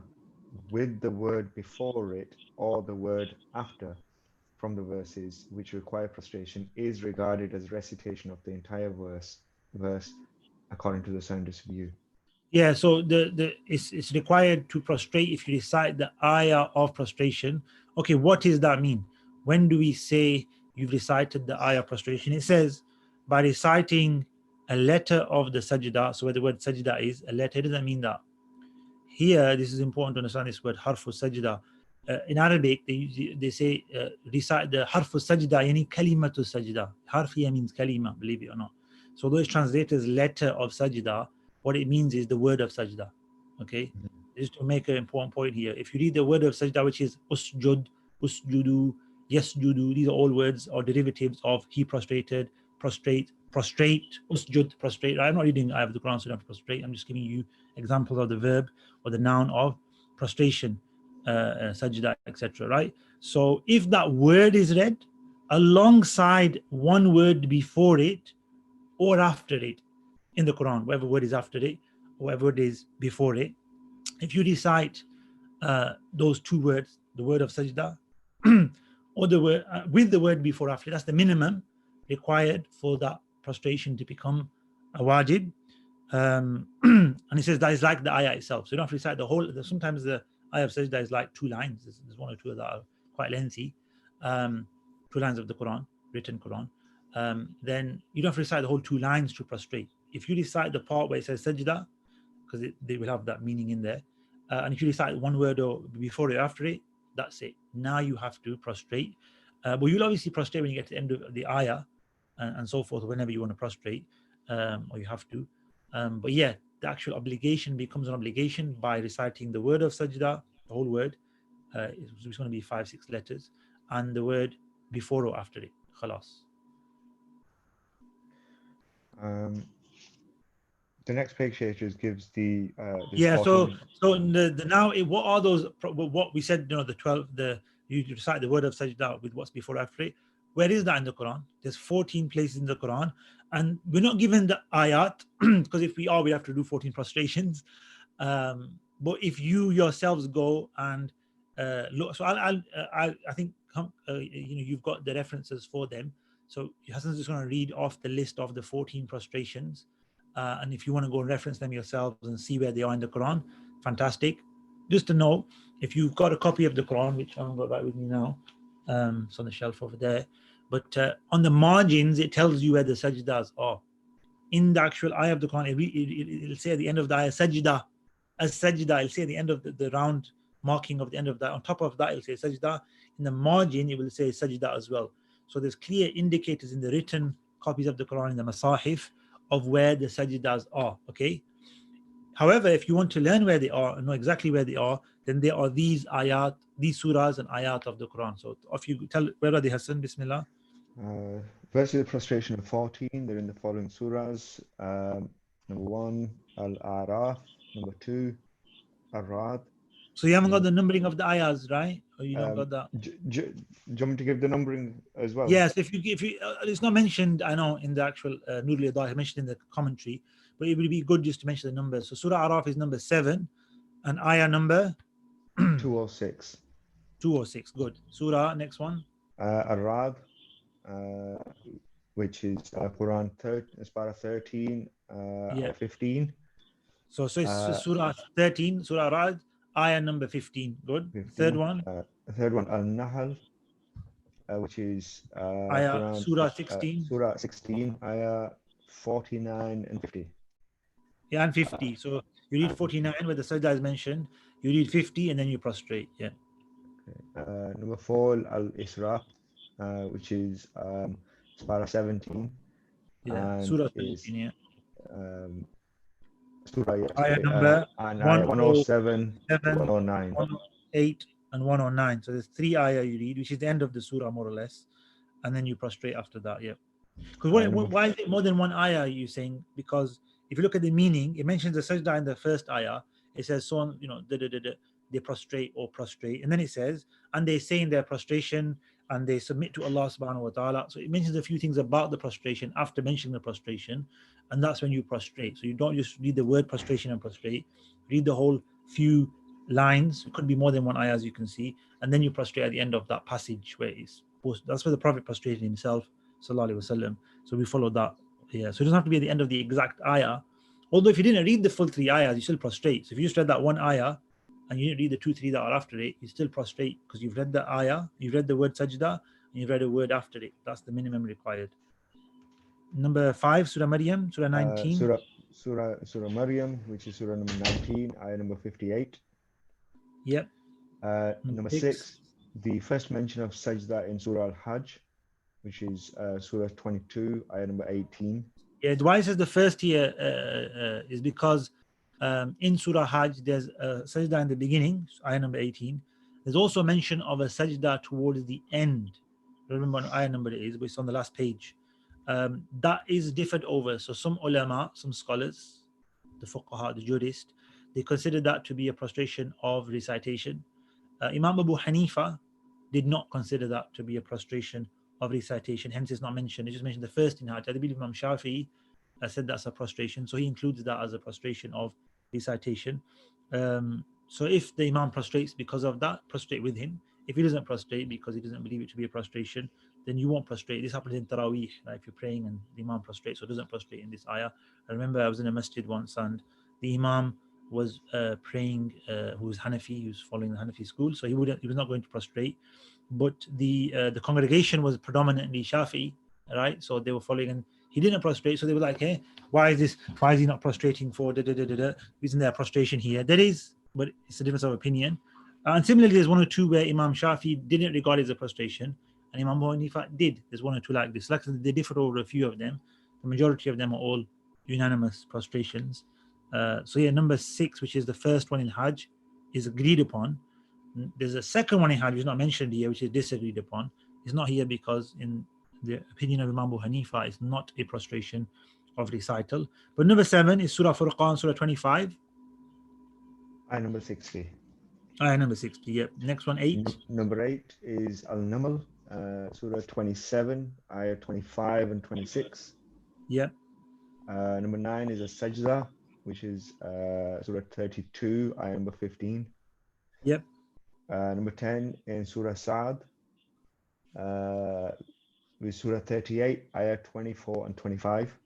with the word before it or the word after from the verses which require prostration is regarded as recitation of the entire verse according to the soundest view.
Yeah, so it's required to prostrate if you recite the ayah of prostration. Okay, what does that mean? When do we say you've recited the ayah of prostration? It says by reciting a letter of the sajdah. So where the word sajdah is a letter, it doesn't mean that. Here, this is important to understand this word harfu sajda. In Arabic, they say recite the harfu sajda, yani kalimatu sajda. Harfiya means kalima, believe it or not. So those translators letter of sajda, what it means is the word of sajda. Okay, just to make an important point here. If you read the word of sajda, which is usjud, usjudu, yasjudu, these are all words or derivatives of he prostrated, prostrate, usjud, prostrate. I'm not reading I have the Quran, so I don't have to prostrate. I'm just giving you examples of the verb or the noun of prostration, sajda, etc. Right? So if that word is read alongside one word before it or after it in the Quran, whatever word is after it, whatever word is before it, if you recite those two words, the word of sajda or the word with the word before after, that's the minimum required for that prostration to become a wajib. And he says that is like the ayah itself. So you don't have to recite the whole. Sometimes the ayah of sajda is like 2 lines. There's one or two that are quite lengthy. 2 lines of the Quran, written Quran. Then you don't have to recite the whole 2 lines to prostrate. If you recite the part where it says sajda, because they will have that meaning in there. And if you recite one word or before it or after it, that's it. Now you have to prostrate. But you'll obviously prostrate when you get to the end of the ayah and so forth, whenever you want to prostrate, or you have to. But yeah, the actual obligation becomes an obligation by reciting the word of sajda, the whole word. It's going to be 5-6 letters, and the word before or after it. Khalas.
The next picture just gives the there's
Yeah. So
14.
the now what are those? What we said, the 12. You recite the word of sajda with what's before after it. Where is that in the Quran? There's 14 places in the Quran, and we're not given the ayat because if we are, we have to do 14 prostrations. But if you yourselves go and look, so I think you've got the references for them. So Hassan's just going to read off the list of the 14 prostrations, and if you want to go and reference them yourselves and see where they are in the Quran, fantastic. Just to know, if you've got a copy of the Quran, which I haven't got right with me now, it's on the shelf over there. But on the margins, it tells you where the sajdas are. In the actual ayah of the Quran, it'll say at the end of the ayah, sajda, as sajda, it'll say at the end of the round marking of the end of that. On top of that, it'll say sajda. In the margin, it will say sajda as well. So there's clear indicators in the written copies of the Quran in the masahif of where the sajdas are. Okay. However, if you want to learn where they are and know exactly where they are, then there are these ayat, these surahs and ayat of the Quran. So if you tell, where are they, Hassan? Bismillah.
Verses of prostration of 14, they're in the following surahs. Number 1, al-Araf. Number 2, ar-Ra'd.
So you haven't got the numbering of the ayahs, right? Or you don't got that?
Do you want me to give the numbering as well?
Yes, if you it's not mentioned, I know, in the actual Nurul Idaah, it's mentioned in the commentary, but it would be good just to mention the numbers. So Surah Araf is number 7, and ayah number
206.
206. Good. Surah, next one.
Ar-Ra'd, which is Quran Surah 13,
Yeah.
15.
So it's Surah 13, Surah Ra'd, ayah number 15. Good.
15.
Third one.
The third one, Al-Nahl, which is
Ayah
Quran
Surah 16.
Surah 16, ayah 49 and 50.
Yeah, and 50. So you read 49 where the sajdah is mentioned. You read 50 and then you prostrate. Yeah.
Number 4, Al-Isra, which is Surah 17.
Yeah.
And
Surah
is
17. Yeah.
Surah,
Ayah
sorry,
number
and ayah 107 to
107,
109.
108, and 109. So there's 3 ayah you read, which is the end of the surah, more or less. And then you prostrate after that. Yeah. Because why is it more than one ayah, you saying? Because if you look at the meaning, it mentions the sajdah in the first ayah. It says, so on, they prostrate or prostrate. And then it says, and they say in their prostration and they submit to Allah subhanahu wa ta'ala. So it mentions a few things about the prostration after mentioning the prostration. And that's when you prostrate. So you don't just read the word prostration and prostrate, read the whole few lines. It could be more than one ayah, as you can see. And then you prostrate at the end of that passage where it's that's where the Prophet prostrated himself, sallallahu alaihi wasallam. So we follow that. Yeah. So it doesn't have to be at the end of the exact ayah. Although if you didn't read the full 3 ayahs, you still prostrate. So if you just read that one ayah and you didn't read the 2, 3 that are after it, you still prostrate because you've read the ayah, you've read the word sajdah, and you've read a word after it. That's the minimum required. Number 5, Surah Maryam, Surah 19.
Surah Maryam, which is Surah number 19, ayah number 58.
Yep.
Number 6, the first mention of Sajdah in Surah Al-Hajj, which is Surah 22, ayah number 18.
Yeah, why it says the first here is because in Surah Hajj, there's a sajdah in the beginning, ayah number 18. There's also mention of a sajdah towards the end. I don't remember what ayah number it is, but it's on the last page. That is differed over. So some ulama, some scholars, the fuqaha, the jurists, they consider that to be a prostration of recitation. Imam Abu Hanifa did not consider that to be a prostration of recitation, hence it's not mentioned. It just mentioned the first in Hajj. I believe Imam Shafi'i said that's a prostration, so he includes that as a prostration of recitation. So if the Imam prostrates because of that, prostrate with him. If he doesn't prostrate because he doesn't believe it to be a prostration, then you won't prostrate. This happens in Taraweeh, like if you're praying and the Imam prostrates or doesn't prostrate in this ayah. I remember I was in a masjid once and the Imam was praying, who was Hanafi, he was following the Hanafi school, so he was not going to prostrate, but the congregation was predominantly Shafi, right? So they were following, and he didn't prostrate, so they were like, hey, why is he not prostrating for isn't there a prostration here? There is, but it's a difference of opinion. And similarly, there's 1 or 2 where Imam Shafi didn't regard it as a prostration, and Imam Abu Hanifa did. There's 1 or 2 like this. Like they differ over a few of them. The majority of them are all unanimous prostrations. So yeah, number 6, which is the first one in Hajj, is agreed upon. There's a second one in Hajj which is not mentioned here, which is disagreed upon. It's not here because in the opinion of Imam Abu Hanifa, it's not a prostration of recital. But number 7 is Surah Furqan, Surah 25.
Ayah number 60.
Ayah number 60, yep. Next one, 8.
Number 8 is Al-Naml, Surah 27, ayah 25 and 26.
Yep.
Number 9 is a Sajdah, which is Surah 32, ayah number 15.
Yep.
Number 10 in Surah Sa'd, with Surah 38, ayah 24 and 25.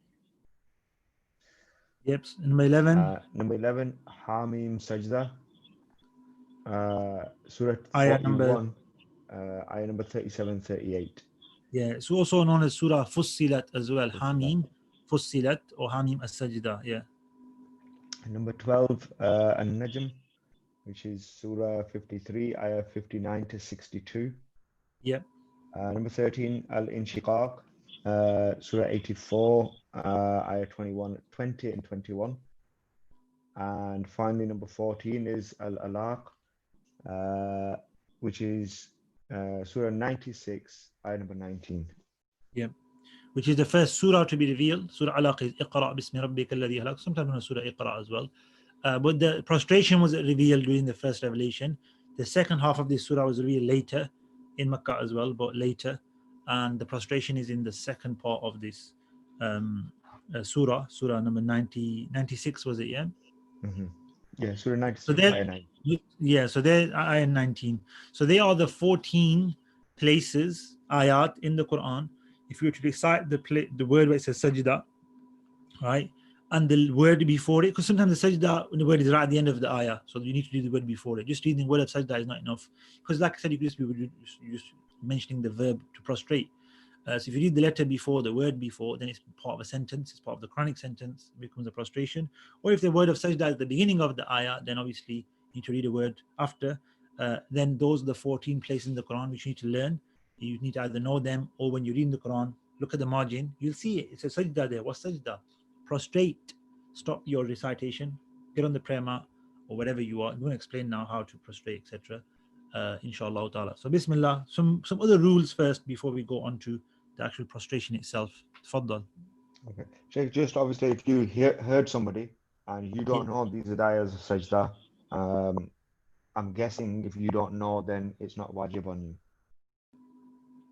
Yep. Number 11.
Number 11, Hamim Sajdah, Surah
Ayah
41, ayah number 37, 38.
Yeah, it's also known as Surah Fussilat as well. Hamim Fussilat or Hamim As-Sajdah. Yeah.
Number 12, An-Najm, which is Surah 53, ayah 59 to 62.
Yep.
Number 13, Al-Inshiqaq, Surah 84, ayah 20 and 21. And finally, number 14 is Al-Alaq, which is Surah 96, ayah number 19.
Yep. Which is the first surah to be revealed. Surah Alaq is Iqra' bismi rabbika alladhi khalaq. Sometimes known as Surah Iqra' as well. But the prostration was revealed during the first revelation. The second half of this surah was revealed later in Makkah as well, but later. And the prostration is in the second part of this surah number 96, was it? Yeah.
Mm-hmm. Yeah, Surah
So
96,
there,
Ayah 9.
yeah. So there, ayah 19. So they are the 14 places, ayat in the Quran. If you were to recite the word where it says sajda, right? And the word before it, because sometimes the sajda, the word is right at the end of the ayah, so you need to do the word before it. Just reading the word of sajda is not enough, because like I said, you could just be just mentioning the verb to prostrate. So if you read the letter before, the word before, then it's part of a sentence, it's part of the Quranic sentence, it becomes a prostration. Or if the word of sajda is at the beginning of the ayah, then obviously you need to read a word after. Then those are the 14 places in the Quran which you need to learn. You need to either know them, or when you read the Quran, look at the margin, you'll see it. It says sajda there. What's sajda? Prostrate. Stop your recitation, get on the prayer mat, or whatever you are. I'm going to explain now how to prostrate, etc. Inshallah ta'ala. So Bismillah, some other rules first before we go on to the actual prostration itself. Tfaddal.
Okay. Sheikh, just obviously, if you heard somebody and you don't know these are ayahs of Sajdah, I'm guessing if you don't know, then it's not wajib on you.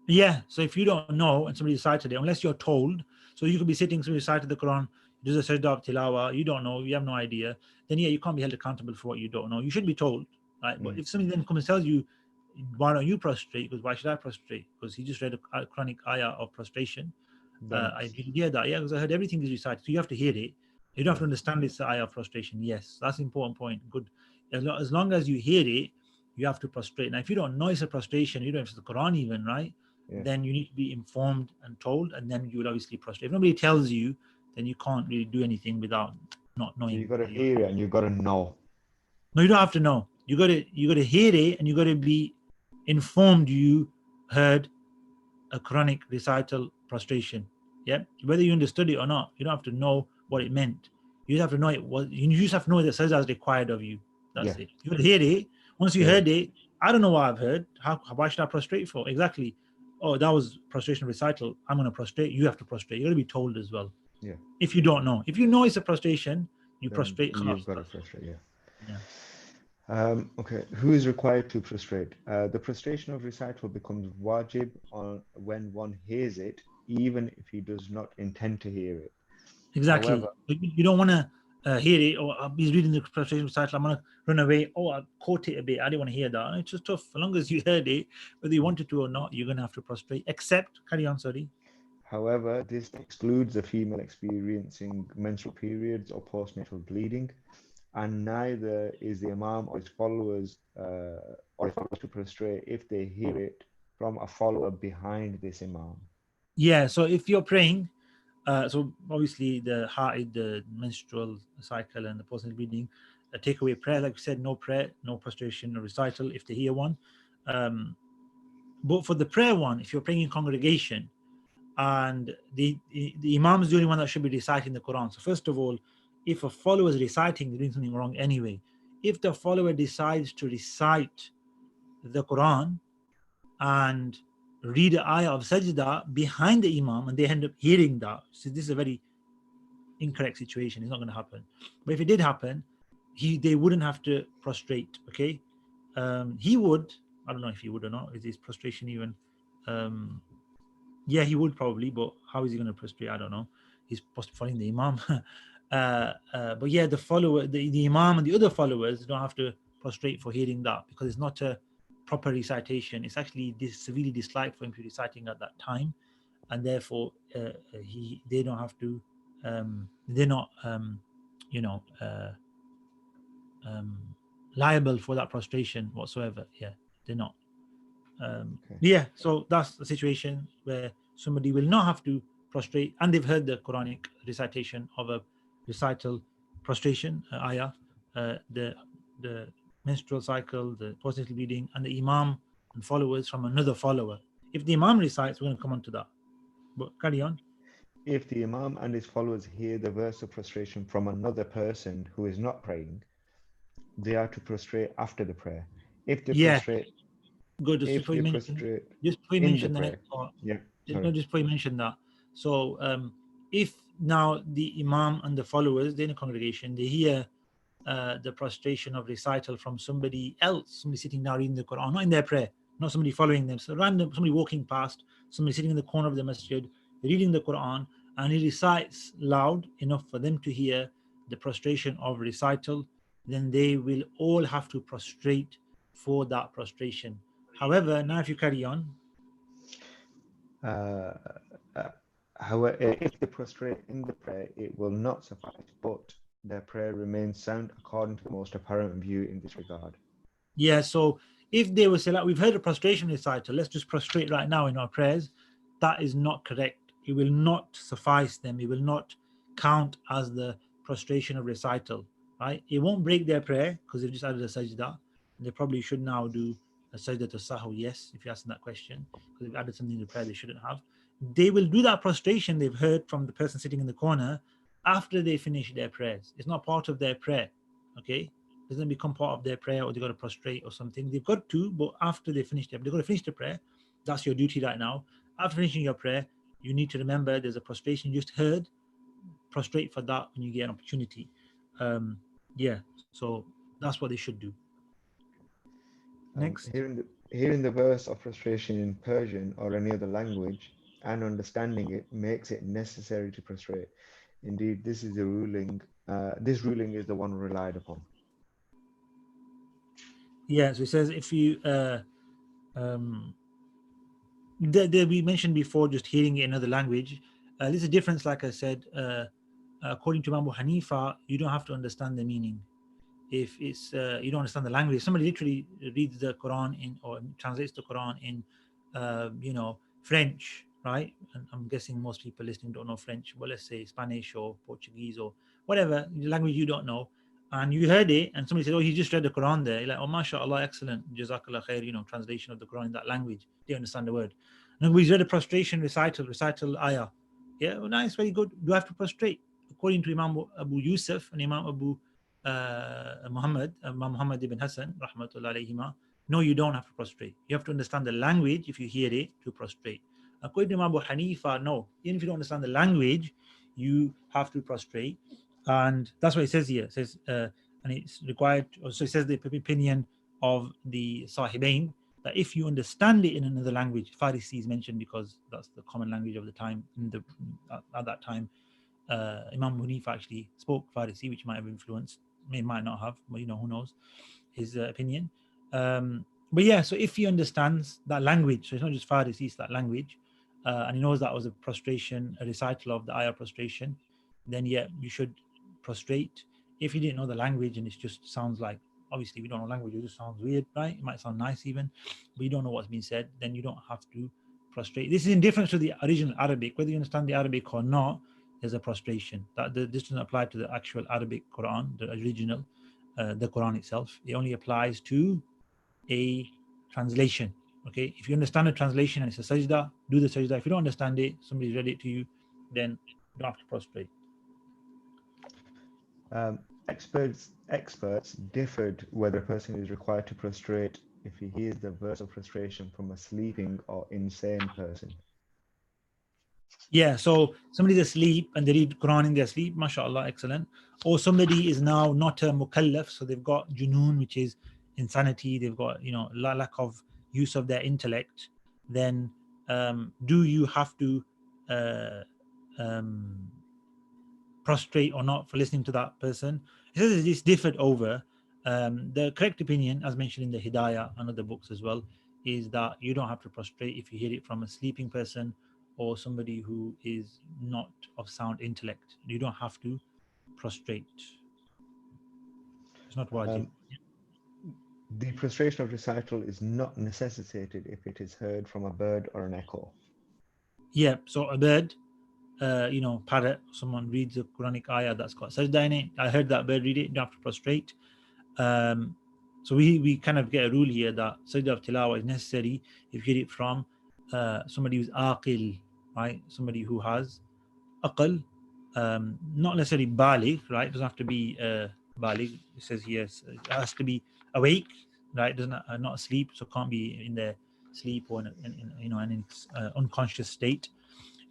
Yeah, so if you don't know and somebody recited it, unless you're told, so you could be sitting, somebody recited the Quran, does a sajda of tilawa, you don't know, you have no idea, then yeah, you can't be held accountable for what you don't know. You should be told, right? But if somebody then comes and tells you, why don't you prostrate? Because why should I prostrate? Because he just read a Quranic ayah of prostration.
Then
I
it's,
didn't hear that, yeah, because I heard everything is recited. So you have to hear it. You don't have to understand this ayah of prostration. Yes, that's an important point. Good. As long as you hear it, you have to prostrate. Now, if you don't know it's a prostration, you don't know if it's the Quran even, right?
yeah.
Then you need to be informed and told, and then you will obviously prostrate. If nobody tells you, then you can't really do anything without not
So
knowing.
you got to hear it and you got to know.
No, you don't have to know. You got to hear it, and you got to be informed you heard a Quranic recital prostration. Yeah, whether you understood it or not, you don't have to know what it meant. You just have to know it was. You just have to know that sajda is required of you. That's
Yeah,
it. You got to hear it. Once you
yeah,
heard it, I don't know what I've heard. Why should I prostrate for? Exactly. Oh, that was prostration recital. I'm going to prostrate. You have to prostrate. You got to be told as well.
yeah.
If you don't know, if you know it's a prostration, you
Then
prostrate.
you've
Khalas,
got to prostrate, yeah.
yeah.
Okay, who is required to prostrate? The prostration of recital becomes wajib on when one hears it, even if he does not intend to hear it.
Exactly.
However,
You don't want to hear it, or he's reading the prostration recital. I'm going to run away. Oh, I caught it a bit. I didn't want to hear that. And it's just tough. As long as you heard it, whether you wanted to or not, you're going to have to prostrate. Except, carry on, sorry.
however, this excludes a female experiencing menstrual periods or postnatal bleeding, and neither is the imam or his followers to prostrate if they hear it from a follower behind this imam.
Yeah. So if you're praying, so obviously the heart, the menstrual cycle, and the postnatal bleeding, take away prayer. Like we said, no prayer, no prostration or recital if they hear one. Um, but for the prayer one, if you're praying in congregation, and the imam is the only one that should be reciting the Quran. So first of all, if a follower is reciting, they're doing something wrong anyway. If the follower decides to recite the Quran and read the ayah of sajda behind the imam, and they end up hearing that, so this is a very incorrect situation. It's not going to happen. But if it did happen, they wouldn't have to prostrate. Okay, he would. I don't know if he would or not. Is his prostration even? Um, Yeah, he would probably, but how is he going to prostrate? I don't know. He's following the imam. But yeah, the imam and the other followers don't have to prostrate for hearing that, because it's not a proper recitation. It's actually severely disliked for him to be reciting at that time, and therefore they don't have to. They're not, you know, um, liable for that prostration whatsoever. Yeah, they're not.
Okay.
Yeah, so that's the situation where somebody will not have to prostrate, and they've heard the Quranic recitation of a recital prostration ayah, the menstrual cycle, the postnatal bleeding, and the imam and followers from another follower. If the imam recites, we're going to come on to that. But carry on.
If the imam and his followers hear the verse of prostration from another person who is not praying, they are to prostrate after the prayer. If they
Yeah,
prostrate,
good.
if they prostrate
Just before you
in the
mention the
prayer,
next part,
yeah,
no,
sorry,
just before you mention that. So if now the imam and the followers, they're in a congregation, they hear the prostration of recital from somebody else, somebody sitting down reading the Quran, not in their prayer, not somebody following them. So random, somebody walking past, somebody sitting in the corner of the masjid, reading the Quran, and he recites loud enough for them to hear the prostration of recital, then they will all have to prostrate for that prostration. However, now if you carry on.
Uh, uh, However, if they prostrate in the prayer, it will not suffice, but their prayer remains sound according to the most apparent view in this regard.
Yeah, so if they will say, like, we've heard a prostration recital, let's just prostrate right now in our prayers, that is not correct. It will not suffice them. It will not count as the prostration of recital, right? It won't break their prayer because they've just added a sajdah. They probably should now do a sajdah to sahu, yes, if you're asking that question, because they've added something to prayer they shouldn't have. They will do that prostration they've heard from the person sitting in the corner after they finish their prayers. It's not part of their prayer, okay? Doesn't become part of their prayer, or they got to prostrate or something. They've got to, but after they finish they've got to finish the prayer. That's your duty right now. After finishing your prayer, you need to remember there's a prostration you just heard. Prostrate for that when you get an opportunity. Yeah, so that's what they should do. Next.
Hearing the verse of prostration in Persian or any other language and understanding it makes it necessary to prostrate. Indeed, this is the ruling. This ruling is the one relied upon.
Yeah, so it says if you um we mentioned before just hearing it in another language. There's a difference, like I said. According to Abu Hanifa, you don't have to understand the meaning. If it's you don't understand the language, somebody literally reads the Quran in, or translates the Quran in French, right? And I'm guessing most people listening don't know French, but let's say Spanish or Portuguese or whatever language you don't know, and you heard it and somebody said, oh, he just read the Quran there. You're like, oh, mashallah, excellent, jazakallah khair, translation of the Quran in that language. They understand the word. And we read a prostration recital ayah. Yeah, well, nice, very good. Do I have to prostrate? According to Imam Abu Yusuf and Imam Abu Muhammad ibn Hassan, rahmatullah alayhima, no, you don't have to prostrate. You have to understand the language if you hear it to prostrate. According to Abu Hanifa, no, even if you don't understand the language, you have to prostrate. And that's what it says here. It says, and it's required, so it says the opinion of the Sahibain, that if you understand it in another language, Farisi is mentioned because that's the common language of the time, at that time. Imam Hanifa actually spoke Farisi, which might have influenced, might not have, but who knows his opinion. But yeah, so if he understands that language, so it's not just Farisi, it's that language, and he knows that was a recital of the ayah prostration, then yeah, you should prostrate. If you didn't know the language and it just sounds like, obviously we don't know language, it just sounds weird, right? It might sound nice even, but you don't know what's being said, then you don't have to prostrate. This is in difference to the original Arabic. Whether you understand the Arabic or not, there's a prostration. This doesn't apply to the actual Arabic Quran, the original, the Quran itself. It only applies to a translation. Okay, if you understand a translation and it's a sajdah, do the sajdah. If you don't understand it, somebody read it to you, then you don't have to prostrate.
Experts differed whether a person is required to prostrate if he hears the verse of prostration from a sleeping or insane person.
Yeah, so somebody's asleep and they read Quran in their sleep, mashallah, excellent. Or somebody is now not a mukallaf, so they've got junoon, which is insanity, they've got lack of use of their intellect. Then do you have to uh, um, prostrate or not for listening to that person? It says it's differed over. The correct opinion, as mentioned in the Hidayah and other books as well, is that you don't have to prostrate if you hear it from a sleeping person or somebody who is not of sound intellect. You don't have to prostrate. It's not wajib.
The prostration of recital is not necessitated if it is heard from a bird or an echo.
Yeah, so a bird, parrot, someone reads a Quranic ayah that's got sajdah in it. I heard that bird read it, you don't have to prostrate. So we kind of get a rule here that sajdah of tilawah is necessary if you get it from somebody who's aqil, right? Somebody who has aql, not necessarily baligh, right? It doesn't have to be baligh. It says yes, it has to be awake, right? It doesn't not asleep, so can't be in their sleep or in unconscious state.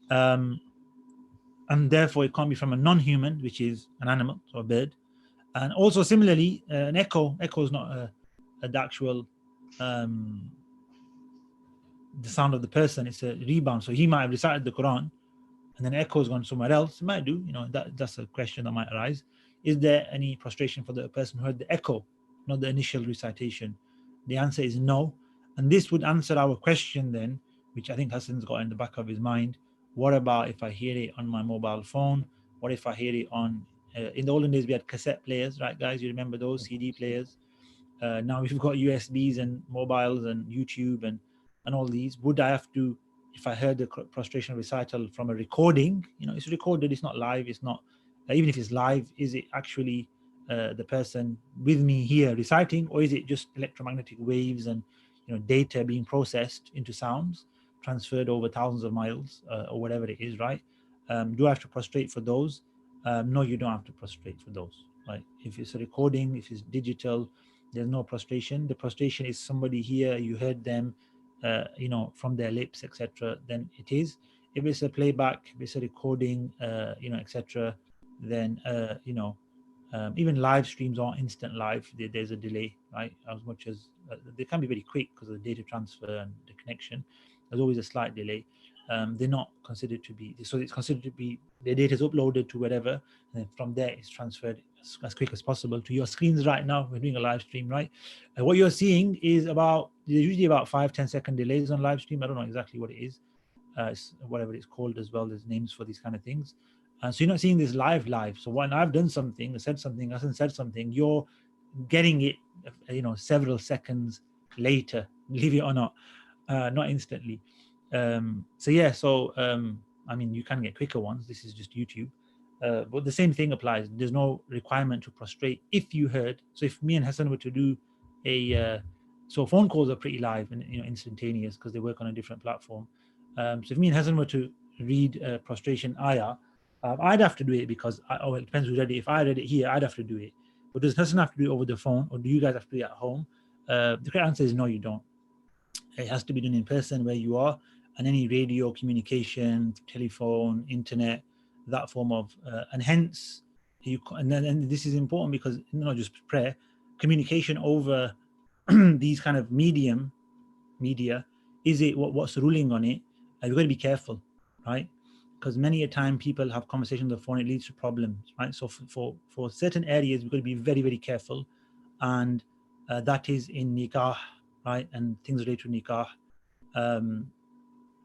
And therefore it can't be from a non-human, which is an animal, so a bird. And also similarly, an echo is not the actual the sound of the person, it's a rebound. So he might have recited the Quran and then echo's gone somewhere else. It might do, that's a question that might arise. Is there any prostration for the person who heard the echo, not the initial recitation? The answer is no. And this would answer our question then, which I think Hassan's got in the back of his mind. What about if I hear it on my mobile phone? What if I hear it on in the olden days we had cassette players, right guys? You remember those CD players? Now we've got USBs and mobiles and YouTube and all these. Would I have to, if I heard the prostration recital from a recording, it's recorded, it's not live, it's not, even if it's live, is it actually the person with me here reciting, or is it just electromagnetic waves and data being processed into sounds, transferred over thousands of miles or whatever it is, right? Do I have to prostrate for those? No, you don't have to prostrate for those. Right? If it's a recording, if it's digital, there's no prostration. The prostration is somebody here, you heard them, from their lips, etc. Then it is. If it's a playback, if it's a recording, etc. Then even live streams aren't instant live. There's a delay, right? As much as they can be very quick because of the data transfer and the connection. There's always a slight delay. They're not considered to be, so it's considered to be the data is uploaded to whatever, and then from there it's transferred as quick as possible to your screens. Right now we're doing a live stream, right? What you're seeing is there's usually about 5-10 second delays on live stream. I don't know exactly what it is, it's whatever it's called as well. There's names for these kind of things. So you're not seeing this live. So when I've done something, said something, Hassan said something, you're getting it, several seconds later, believe it or not instantly. I mean, you can get quicker ones. This is just YouTube. But the same thing applies. There's no requirement to prostrate if you heard. So if me and Hassan were to do so phone calls are pretty live and instantaneous because they work on a different platform. So if me and Hassan were to read prostration ayah, I'd have to do it because it depends who read it. If I read it here, I'd have to do it. But does Hassan have to do it over the phone, or do you guys have to do it at home? The correct answer is no, you don't. It has to be done in person where you are, and any radio communication, telephone, internet, that form of, and hence and this is important because not just prayer, communication over these kind of media, is it what's the ruling on it? You've got to be careful, right? Because many a time people have conversations on the phone, it leads to problems, right? So for certain areas, we've got to be very, very careful, and that is in nikah, right, and things related to nikah.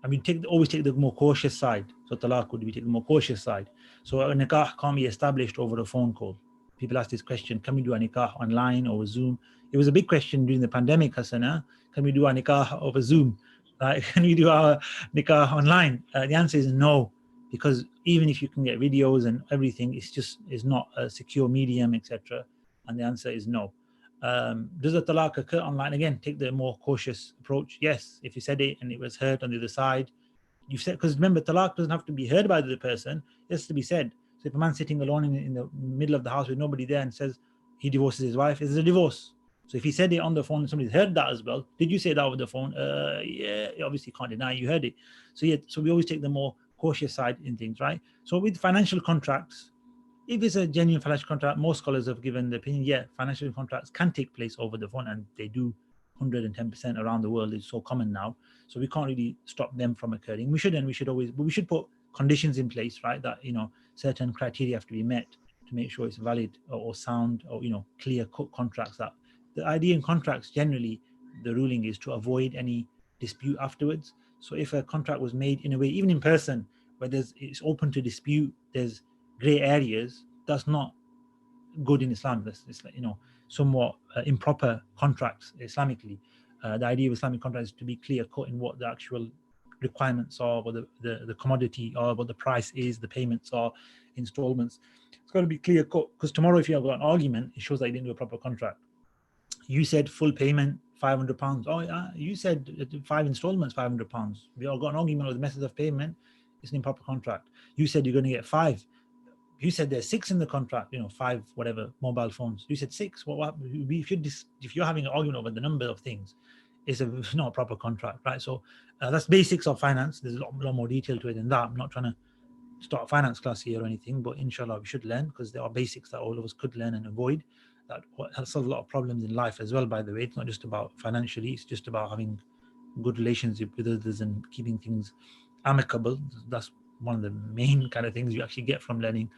I mean, always take the more cautious side. So talaq would be take the more cautious side. So a nikah can't be established over a phone call. People ask this question: can we do a nikah online or Zoom? It was a big question during the pandemic, Hassan. Can we do a nikah over Zoom? Can we do our nikah online? The answer is no, because even if you can get videos and everything, it's not a secure medium, etc. And the answer is no. Does the talaq occur online? Again, take the more cautious approach. Yes, if you said it and it was heard on the other side, you've said, because remember, talaq doesn't have to be heard by the other person, it has to be said. So if a man's sitting alone in the middle of the house with nobody there and says he divorces his wife, it's a divorce. So if he said it on the phone and somebody's heard that as well, did you say that over the phone? Yeah, you obviously can't deny you heard it. So we always take the more cautious side in things, right? So with financial contracts, if it's a genuine financial contract, most scholars have given the opinion, yeah, financial contracts can take place over the phone, and they do 110% around the world. It's so common now. So we can't really stop them from occurring. We should put conditions in place, right? That, certain criteria have to be met to make sure it's valid or sound or, clear cut contracts. That the idea in contracts, generally, the ruling is to avoid any dispute afterwards. So if a contract was made in a way, even in person, where it's open to dispute, there's gray areas, that's not good in Islam. It's like, somewhat improper contracts Islamically. The idea of Islamic contracts is to be clear cut in what the actual requirements are, what the commodity are, what the price is, the payments are, installments. It's got to be clear cut, because tomorrow if you have got an argument, it shows that you didn't do a proper contract. You said full payment £500. Oh yeah, you said 5 installments £500. We all got an argument with the method of payment. It's an improper contract. You said you're going to get 5. You said there's 6 in the contract, 5 whatever mobile phones. You said 6. What if you're having an argument over the number of things, it's not a proper contract, right? So that's basics of finance. There's a lot more detail to it than that. I'm not trying to start a finance class here or anything, but inshallah we should learn, because there are basics that all of us could learn and avoid. That solve a lot of problems in life as well, by the way. It's not just about financially, it's just about having good relationship with others and keeping things amicable. That's one of the main kind of things you actually get from learning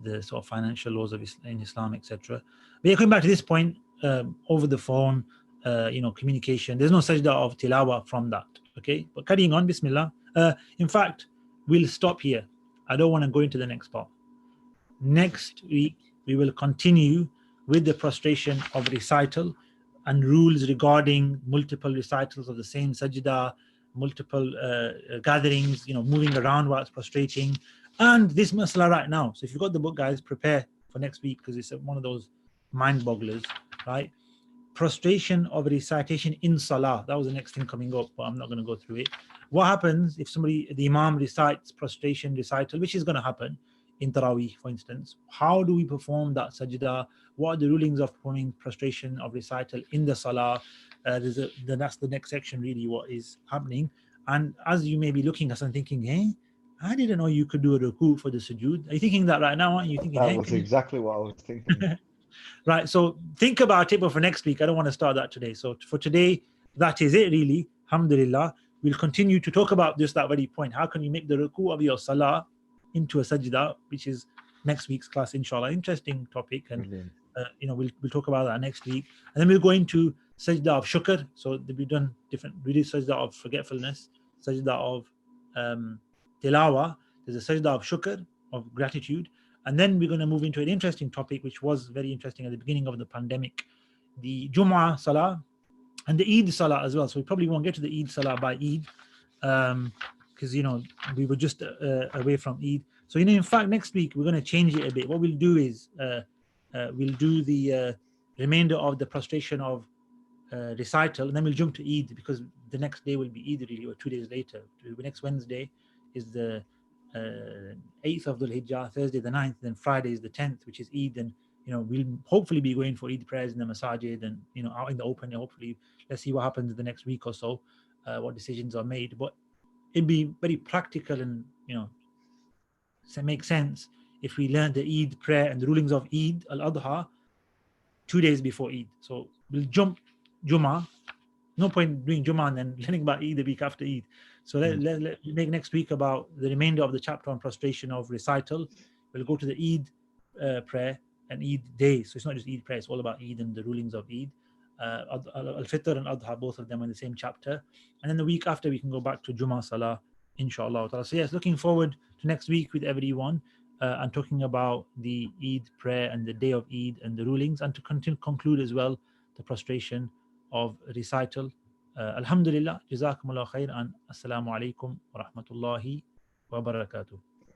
the sort of financial laws of in Islam, etc. But yeah, coming back to this point, over the phone, communication. There's no sajda of tilawa from that. Okay, but carrying on, Bismillah. In fact, we'll stop here. I don't want to go into the next part. Next week we will continue with the prostration of recital and rules regarding multiple recitals of the same sajda, multiple gatherings, moving around while it's prostrating, and this masala right now. So if you've got the book, guys, prepare for next week, because it's one of those mind bogglers, right? Prostration of recitation in Salah. That was the next thing coming up, but I'm not going to go through it. What happens if the Imam recites prostration recital, which is going to happen in Taraweeh, for instance? How do we perform that sajda? What are the rulings of performing prostration of recital in the Salah? That's the next section, really, what is happening. And as you may be looking at and thinking, hey, I didn't know you could do a ruku for the sujood. Are you thinking that right now? Aren't you thinking,
That
hey,
was exactly what I was thinking.
Right, so think about it, but for next week, I don't want to start that today. So for today, that is it, really. Alhamdulillah. We'll continue to talk about that very point. How can you make the ruku of your salah into a sajda, which is next week's class, inshallah. Interesting topic, and
Brilliant.
We'll talk about that next week. And then we'll go into sajda of shukr. So we've done different. We did sajda of forgetfulness, sajda of tilawa. There's a sajda of shukr, of gratitude. And then we're going to move into an interesting topic, which was very interesting at the beginning of the pandemic, the Jumu'ah Salah and the Eid Salah as well. So we probably won't get to the Eid Salah by Eid, because we were just away from Eid. So in fact, next week we're going to change it a bit. What we'll do is we'll do the remainder of the prostration of recital, and then we'll jump to Eid, because the next day will be Eid, really, or 2 days later. Next Wednesday is the 8th of Dhul Hijjah, Thursday the 9th, then Friday is the 10th, which is Eid. And we'll hopefully be going for Eid prayers in the masajid and out in the open. Hopefully, let's see what happens the next week or so, what decisions are made. But it'd be very practical and make sense if we learn the Eid prayer and the rulings of Eid al-Adha 2 days before Eid. So we'll jump Jummah. No point doing Jummah and then learning about Eid the week after Eid. So let make next week about the remainder of the chapter on prostration of recital. We'll go to the Eid prayer and Eid day. So it's not just Eid prayer, it's all about Eid and the rulings of Eid. Al-Fitr and Adha, both of them in the same chapter. And then the week after, we can go back to Jummah Salah, inshallah. So yes, looking forward to next week with everyone and talking about the Eid prayer and the day of Eid and the rulings, and to conclude as well the prostration of recital. Alhamdulillah, jazakumullah khair, and assalamu alaikum wa rahmatullahi wa barakatuh.